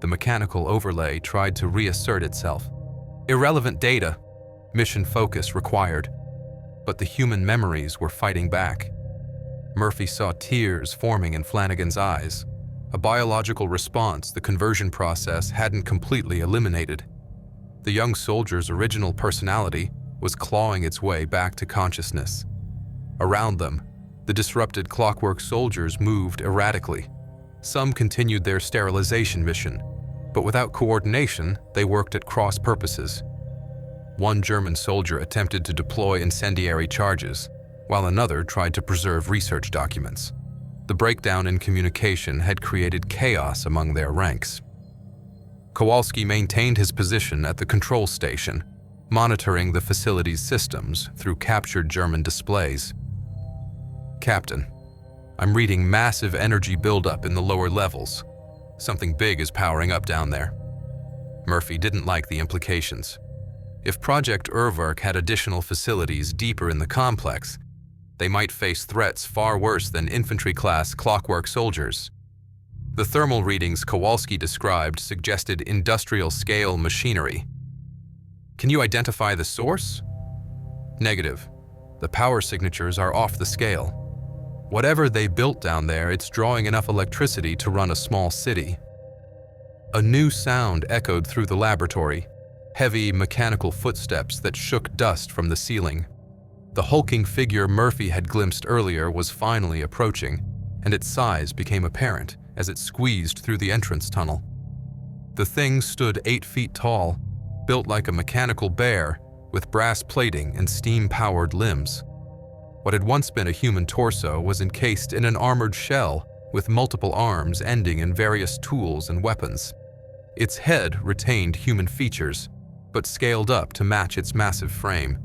Speaker 1: The mechanical overlay tried to reassert itself. Irrelevant data, mission focus required. But the human memories were fighting back. Murphy saw tears forming in Flanagan's eyes, a biological response the conversion process hadn't completely eliminated. The young soldier's original personality was clawing its way back to consciousness. Around them, the disrupted clockwork soldiers moved erratically. Some continued their sterilization mission, but without coordination, they worked at cross purposes. One German soldier attempted to deploy incendiary charges, while another tried to preserve research documents. The breakdown in communication had created chaos among their ranks. Kowalski maintained his position at the control station, monitoring the facility's systems through captured German displays. "Captain, I'm reading massive energy buildup in the lower levels. Something big is powering up down there." Murphy didn't like the implications. If Project Urwerk had additional facilities deeper in the complex, they might face threats far worse than infantry-class clockwork soldiers. The thermal readings Kowalski described suggested industrial-scale machinery. "Can you identify the source?" "Negative. The power signatures are off the scale. Whatever they built down there, it's drawing enough electricity to run a small city." A new sound echoed through the laboratory, heavy mechanical footsteps that shook dust from the ceiling. The hulking figure Murphy had glimpsed earlier was finally approaching, and its size became apparent as it squeezed through the entrance tunnel. The thing stood 8 feet tall, built like a mechanical bear, with brass plating and steam-powered limbs. What had once been a human torso was encased in an armored shell with multiple arms ending in various tools and weapons. Its head retained human features, but scaled up to match its massive frame.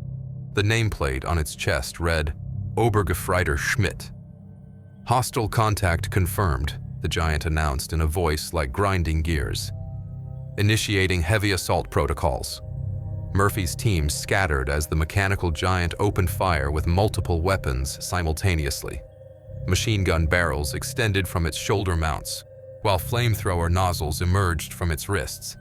Speaker 1: The nameplate on its chest read, "Obergefreiter Schmidt." "Hostile contact confirmed," the giant announced in a voice like grinding gears. "Initiating heavy assault protocols." Murphy's team scattered as the mechanical giant opened fire with multiple weapons simultaneously. Machine gun barrels extended from its shoulder mounts, while flamethrower nozzles emerged from its wrists.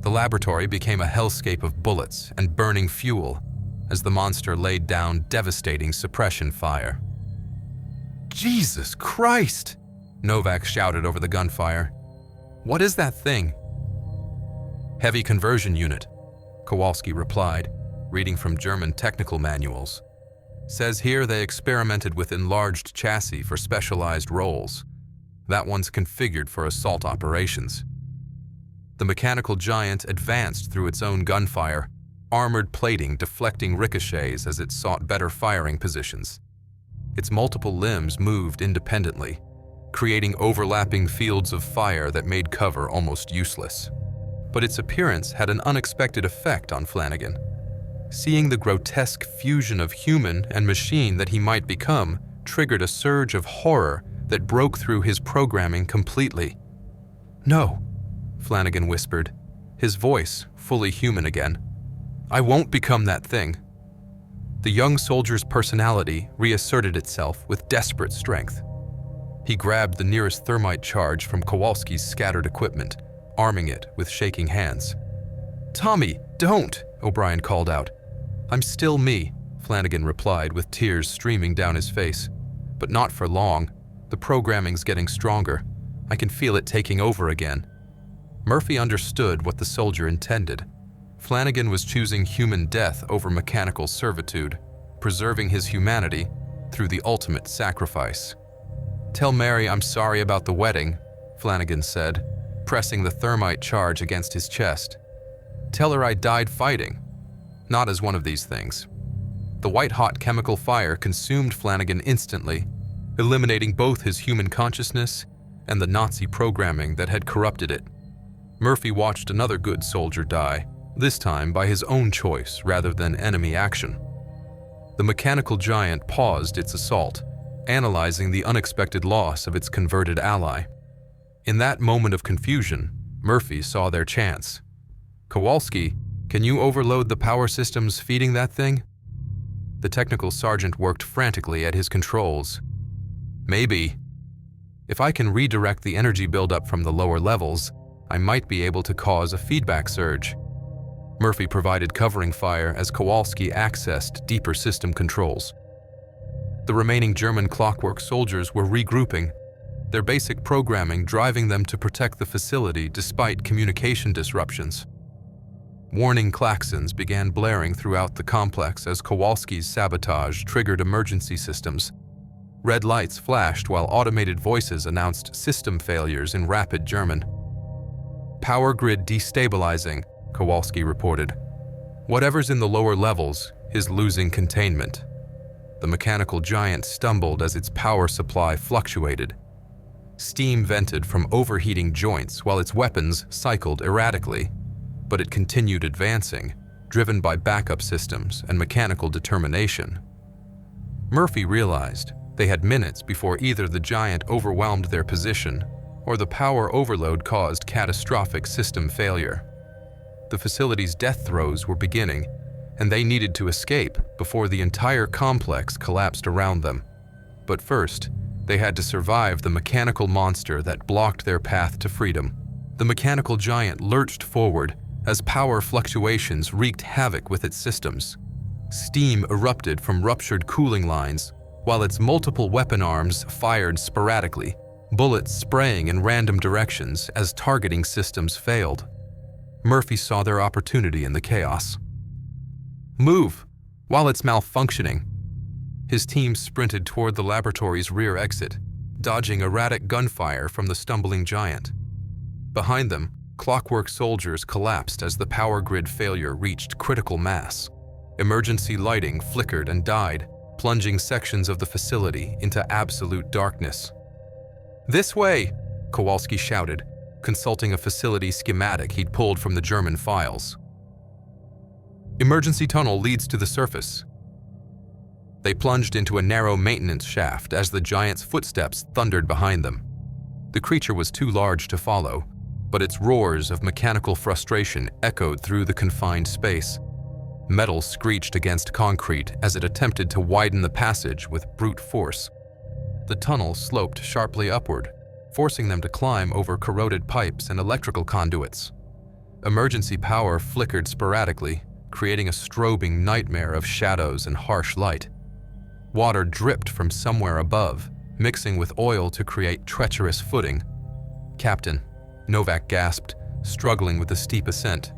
Speaker 1: The laboratory became a hellscape of bullets and burning fuel as the monster laid down devastating suppression fire. "Jesus Christ!" Novak shouted over the gunfire. "What is that thing?" "Heavy conversion unit," Kowalski replied, reading from German technical manuals. "Says here they experimented with enlarged chassis for specialized roles. That one's configured for assault operations." The mechanical giant advanced through its own gunfire, armored plating deflecting ricochets as it sought better firing positions. Its multiple limbs moved independently, creating overlapping fields of fire that made cover almost useless. But its appearance had an unexpected effect on Flanagan. Seeing the grotesque fusion of human and machine that he might become triggered a surge of horror that broke through his programming completely. "No," Flanagan whispered, his voice fully human again. "I won't become that thing." The young soldier's personality reasserted itself with desperate strength. He grabbed the nearest thermite charge from Kowalski's scattered equipment, arming it with shaking hands. "Tommy, don't!" O'Brien called out. "I'm still me," Flanagan replied with tears streaming down his face. "But not for long. The programming's getting stronger. I can feel it taking over again." Murphy understood what the soldier intended. Flanagan was choosing human death over mechanical servitude, preserving his humanity through the ultimate sacrifice. "Tell Mary I'm sorry about the wedding," Flanagan said, pressing the thermite charge against his chest. "Tell her I died fighting, not as one of these things." The white-hot chemical fire consumed Flanagan instantly, eliminating both his human consciousness and the Nazi programming that had corrupted it. Murphy watched another good soldier die, this time by his own choice rather than enemy action. The mechanical giant paused its assault, analyzing the unexpected loss of its converted ally. In that moment of confusion, Murphy saw their chance. "Kowalski, can you overload the power systems feeding that thing?" The technical sergeant worked frantically at his controls. "Maybe. If I can redirect the energy buildup from the lower levels, I might be able to cause a feedback surge." Murphy provided covering fire as Kowalski accessed deeper system controls. The remaining German clockwork soldiers were regrouping, their basic programming driving them to protect the facility despite communication disruptions. Warning klaxons began blaring throughout the complex as Kowalski's sabotage triggered emergency systems. Red lights flashed while automated voices announced system failures in rapid German. "Power grid destabilizing," Kowalski reported. "Whatever's in the lower levels is losing containment." The mechanical giant stumbled as its power supply fluctuated. Steam vented from overheating joints while its weapons cycled erratically, but it continued advancing, driven by backup systems and mechanical determination. Murphy realized they had minutes before either the giant overwhelmed their position or the power overload caused catastrophic system failure. The facility's death throes were beginning, and they needed to escape before the entire complex collapsed around them. But first, they had to survive the mechanical monster that blocked their path to freedom. The mechanical giant lurched forward as power fluctuations wreaked havoc with its systems. Steam erupted from ruptured cooling lines, while its multiple weapon arms fired sporadically, bullets spraying in random directions as targeting systems failed. Murphy saw their opportunity in the chaos. "Move, while it's malfunctioning." His team sprinted toward the laboratory's rear exit, dodging erratic gunfire from the stumbling giant. Behind them, clockwork soldiers collapsed as the power grid failure reached critical mass. Emergency lighting flickered and died, plunging sections of the facility into absolute darkness. "This way!" Kowalski shouted, consulting a facility schematic he'd pulled from the German files. "Emergency tunnel leads to the surface." They plunged into a narrow maintenance shaft as the giant's footsteps thundered behind them. The creature was too large to follow, but its roars of mechanical frustration echoed through the confined space. Metal screeched against concrete as it attempted to widen the passage with brute force. The tunnel sloped sharply upward, forcing them to climb over corroded pipes and electrical conduits. Emergency power flickered sporadically, creating a strobing nightmare of shadows and harsh light. Water dripped from somewhere above, mixing with oil to create treacherous footing. "Captain," Novak gasped, struggling with the steep ascent.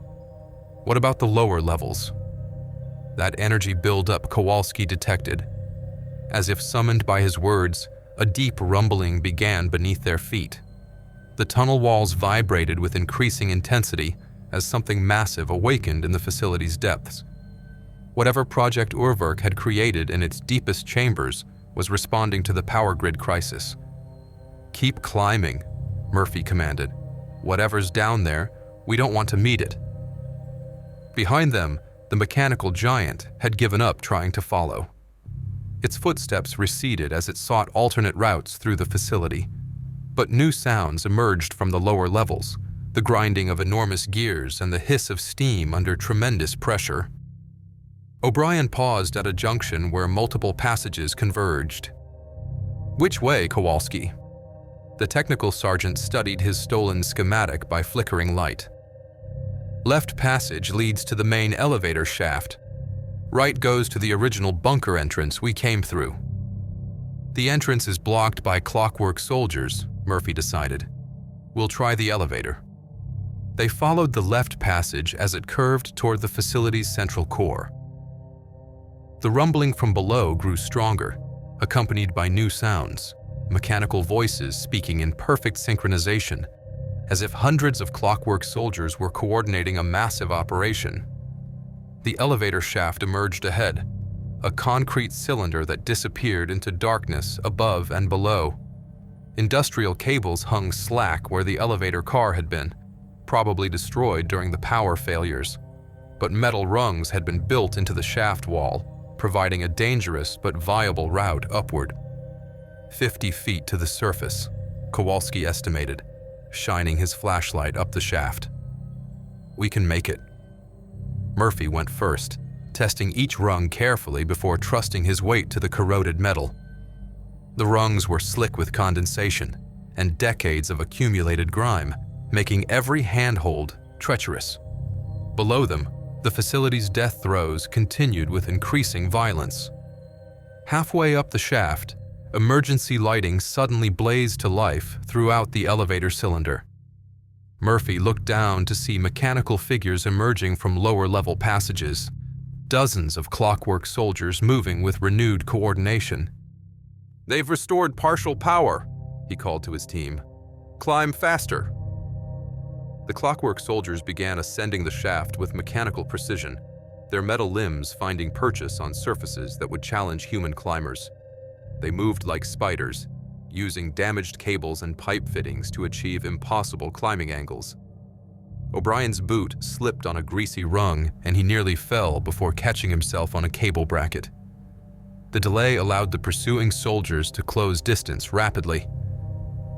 Speaker 1: "What about the lower levels?" That energy buildup Kowalski detected. As if summoned by his words, a deep rumbling began beneath their feet. The tunnel walls vibrated with increasing intensity as something massive awakened in the facility's depths. Whatever Project Urwerk had created in its deepest chambers was responding to the power grid crisis. "Keep climbing," Murphy commanded. "Whatever's down there, we don't want to meet it." Behind them, the mechanical giant had given up trying to follow. Its footsteps receded as it sought alternate routes through the facility. But new sounds emerged from the lower levels, the grinding of enormous gears and the hiss of steam under tremendous pressure. O'Brien paused at a junction where multiple passages converged. "Which way, Kowalski?" The technical sergeant studied his stolen schematic by flickering light. Left passage leads to the main elevator shaft. Right goes to the original bunker entrance we came through. The entrance is blocked by clockwork soldiers, Murphy decided. We'll try the elevator. They followed the left passage as it curved toward the facility's central core. The rumbling from below grew stronger, accompanied by new sounds, mechanical voices speaking in perfect synchronization, as if hundreds of clockwork soldiers were coordinating a massive operation. The elevator shaft emerged ahead, a concrete cylinder that disappeared into darkness above and below. Industrial cables hung slack where the elevator car had been, probably destroyed during the power failures, but metal rungs had been built into the shaft wall, providing a dangerous but viable route upward. 50 feet to the surface, Kowalski estimated, shining his flashlight up the shaft. We can make it. Murphy went first, testing each rung carefully before trusting his weight to the corroded metal. The rungs were slick with condensation and decades of accumulated grime, making every handhold treacherous. Below them, the facility's death throes continued with increasing violence. Halfway up the shaft, emergency lighting suddenly blazed to life throughout the elevator cylinder. Murphy looked down to see mechanical figures emerging from lower-level passages, dozens of clockwork soldiers moving with renewed coordination. "They've restored partial power," he called to his team. "Climb faster." The clockwork soldiers began ascending the shaft with mechanical precision, their metal limbs finding purchase on surfaces that would challenge human climbers. They moved like spiders, using damaged cables and pipe fittings to achieve impossible climbing angles. O'Brien's boot slipped on a greasy rung, and he nearly fell before catching himself on a cable bracket. The delay allowed the pursuing soldiers to close distance rapidly.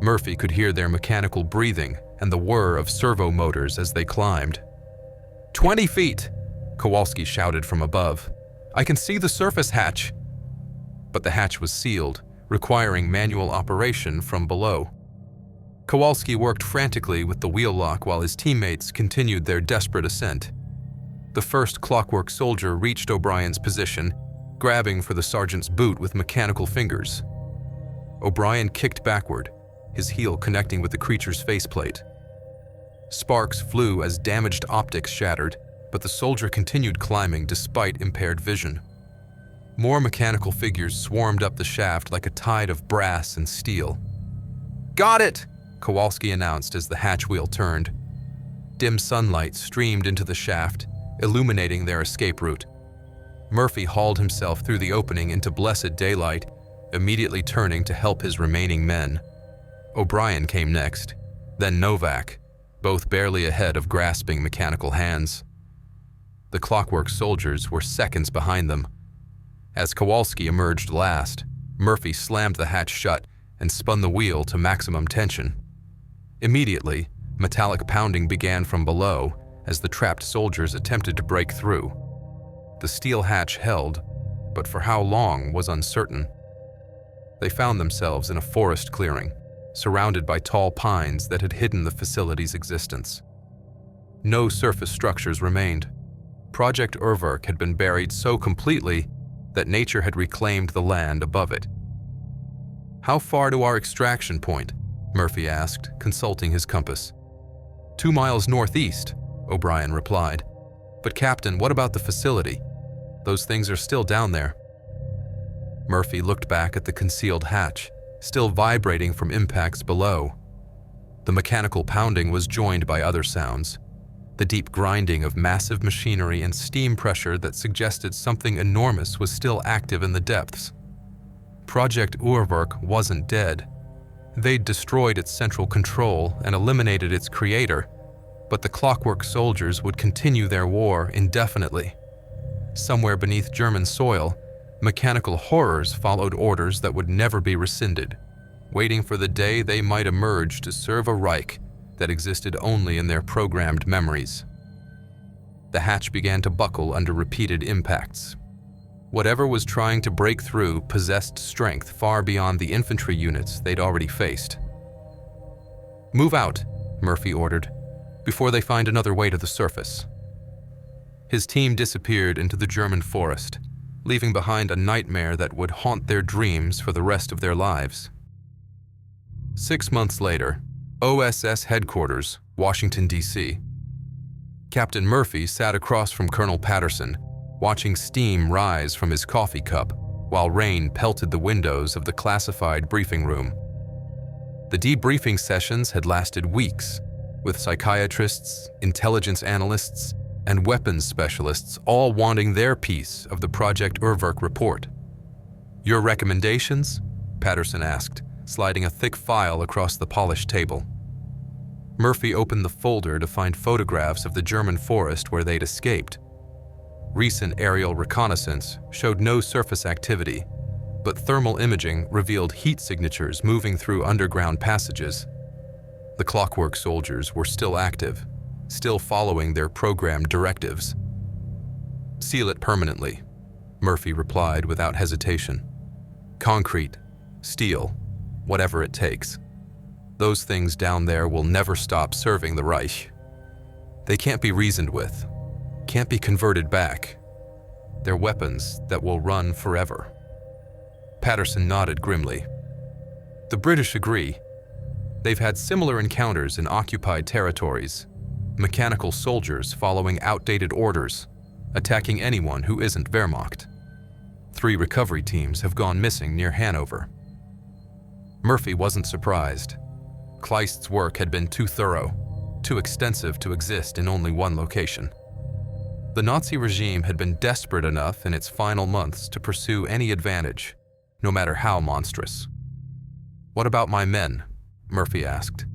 Speaker 1: Murphy could hear their mechanical breathing and the whir of servo motors as they climbed. 20 feet, Kowalski shouted from above. "I can see the surface hatch." But the hatch was sealed, requiring manual operation from below. Kowalski worked frantically with the wheel lock while his teammates continued their desperate ascent. The first clockwork soldier reached O'Brien's position, grabbing for the sergeant's boot with mechanical fingers. O'Brien kicked backward, his heel connecting with the creature's faceplate. Sparks flew as damaged optics shattered, but the soldier continued climbing despite impaired vision. More mechanical figures swarmed up the shaft like a tide of brass and steel. "Got it!" Kowalski announced as the hatch wheel turned. Dim sunlight streamed into the shaft, illuminating their escape route. Murphy hauled himself through the opening into blessed daylight, immediately turning to help his remaining men. O'Brien came next, then Novak, both barely ahead of grasping mechanical hands. The clockwork soldiers were seconds behind them. As Kowalski emerged last, Murphy slammed the hatch shut and spun the wheel to maximum tension. Immediately, metallic pounding began from below as the trapped soldiers attempted to break through. The steel hatch held, but for how long was uncertain. They found themselves in a forest clearing, surrounded by tall pines that had hidden the facility's existence. No surface structures remained. Project Urwerk had been buried so completely that nature had reclaimed the land above it. "How far to our extraction point?" Murphy asked, consulting his compass. 2 miles northeast, O'Brien replied. "But Captain, what about the facility? Those things are still down there." Murphy looked back at the concealed hatch, still vibrating from impacts below. The mechanical pounding was joined by other sounds, the deep grinding of massive machinery and steam pressure that suggested something enormous was still active in the depths. Project Urwerk wasn't dead. They'd destroyed its central control and eliminated its creator, but the clockwork soldiers would continue their war indefinitely. Somewhere beneath German soil, mechanical horrors followed orders that would never be rescinded, waiting for the day they might emerge to serve a Reich that existed only in their programmed memories. The hatch began to buckle under repeated impacts. Whatever was trying to break through possessed strength far beyond the infantry units they'd already faced. "Move out," Murphy ordered, "before they find another way to the surface." His team disappeared into the German forest, leaving behind a nightmare that would haunt their dreams for the rest of their lives. 6 months later, OSS headquarters, Washington, D.C. Captain Murphy sat across from Colonel Patterson, watching steam rise from his coffee cup while rain pelted the windows of the classified briefing room. The debriefing sessions had lasted weeks, with psychiatrists, intelligence analysts, and weapons specialists all wanting their piece of the Project Urwerk report. "Your recommendations?" Patterson asked, sliding a thick file across the polished table. Murphy opened the folder to find photographs of the German forest where they'd escaped. Recent aerial reconnaissance showed no surface activity, but thermal imaging revealed heat signatures moving through underground passages. The clockwork soldiers were still active, still following their programmed directives. "Seal it permanently," Murphy replied without hesitation. "Concrete, steel, whatever it takes. Those things down there will never stop serving the Reich. They can't be reasoned with, can't be converted back. They're weapons that will run forever." Patterson nodded grimly. "The British agree. They've had similar encounters in occupied territories. Mechanical soldiers following outdated orders, attacking anyone who isn't Wehrmacht. 3 recovery teams have gone missing near Hanover." Murphy wasn't surprised. Kleist's work had been too thorough, too extensive to exist in only one location. The Nazi regime had been desperate enough in its final months to pursue any advantage, no matter how monstrous. "What about my men?" Murphy asked.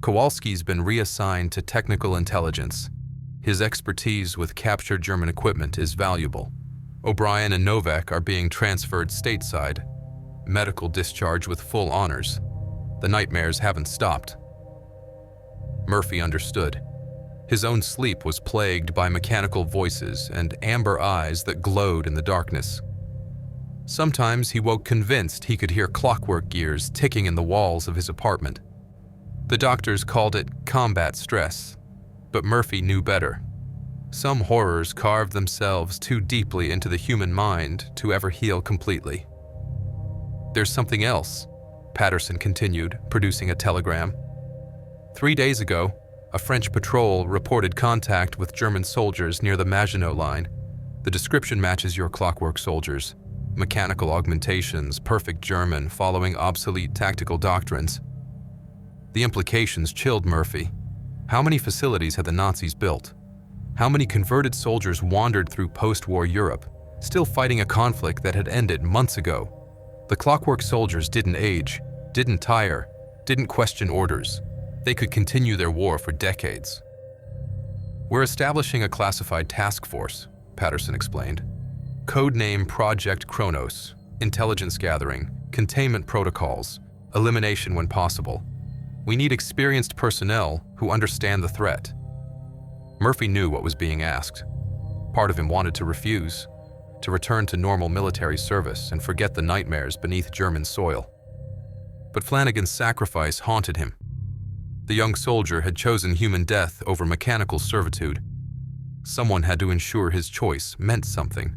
Speaker 1: "Kowalski's been reassigned to technical intelligence. His expertise with captured German equipment is valuable. O'Brien and Novak are being transferred stateside. Medical discharge with full honors. The nightmares haven't stopped." Murphy understood. His own sleep was plagued by mechanical voices and amber eyes that glowed in the darkness. Sometimes he woke convinced he could hear clockwork gears ticking in the walls of his apartment. The doctors called it combat stress, but Murphy knew better. Some horrors carved themselves too deeply into the human mind to ever heal completely. "There's something else," Patterson continued, producing a telegram. 3 days ago, a French patrol reported contact with German soldiers near the Maginot Line. The description matches your clockwork soldiers. Mechanical augmentations, perfect German, following obsolete tactical doctrines. The implications chilled Murphy. How many facilities had the Nazis built? How many converted soldiers wandered through post-war Europe, still fighting a conflict that had ended months ago? The clockwork soldiers didn't age, didn't tire, didn't question orders. They could continue their war for decades. "We're establishing a classified task force," Patterson explained. "Codename Project Kronos, intelligence gathering, containment protocols, elimination when possible. We need experienced personnel who understand the threat." Murphy knew what was being asked. Part of him wanted to refuse, to return to normal military service and forget the nightmares beneath German soil. But Flanagan's sacrifice haunted him. The young soldier had chosen human death over mechanical servitude. Someone had to ensure his choice meant something.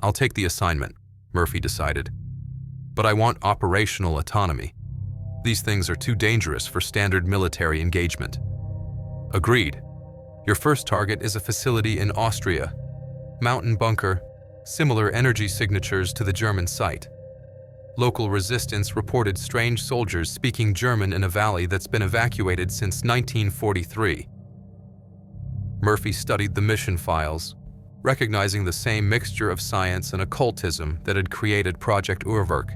Speaker 1: "I'll take the assignment," Murphy decided. "But I want operational autonomy. These things are too dangerous for standard military engagement." "Agreed. Your first target is a facility in Austria. Mountain bunker, similar energy signatures to the German site. Local resistance reported strange soldiers speaking German in a valley that's been evacuated since 1943. Murphy studied the mission files, recognizing the same mixture of science and occultism that had created Project Urwerk.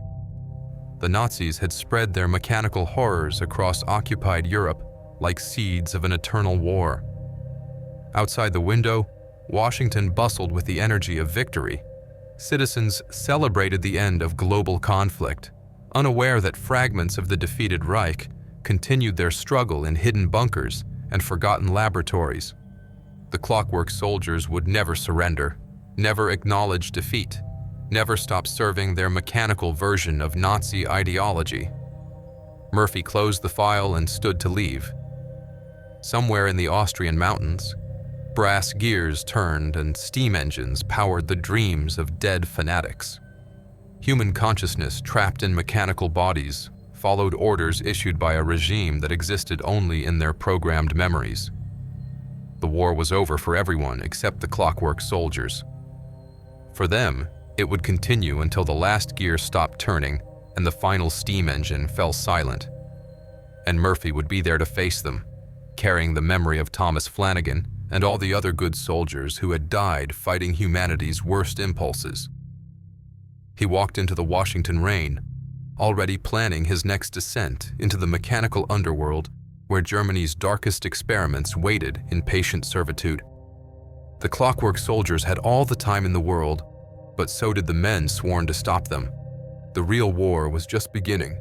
Speaker 1: The Nazis had spread their mechanical horrors across occupied Europe like seeds of an eternal war. Outside the window, Washington bustled with the energy of victory. Citizens celebrated the end of global conflict, unaware that fragments of the defeated Reich continued their struggle in hidden bunkers and forgotten laboratories. The clockwork soldiers would never surrender, never acknowledge defeat, never stop serving their mechanical version of Nazi ideology. Murphy closed the file and stood to leave. Somewhere in the Austrian mountains, brass gears turned and steam engines powered the dreams of dead fanatics. Human consciousness trapped in mechanical bodies followed orders issued by a regime that existed only in their programmed memories. The war was over for everyone except the clockwork soldiers. For them, it would continue until the last gear stopped turning and the final steam engine fell silent. And Murphy would be there to face them, carrying the memory of Thomas Flanagan and all the other good soldiers who had died fighting humanity's worst impulses. He walked into the Washington rain, already planning his next descent into the mechanical underworld where Germany's darkest experiments waited in patient servitude. The clockwork soldiers had all the time in the world, but so did the men sworn to stop them. The real war was just beginning.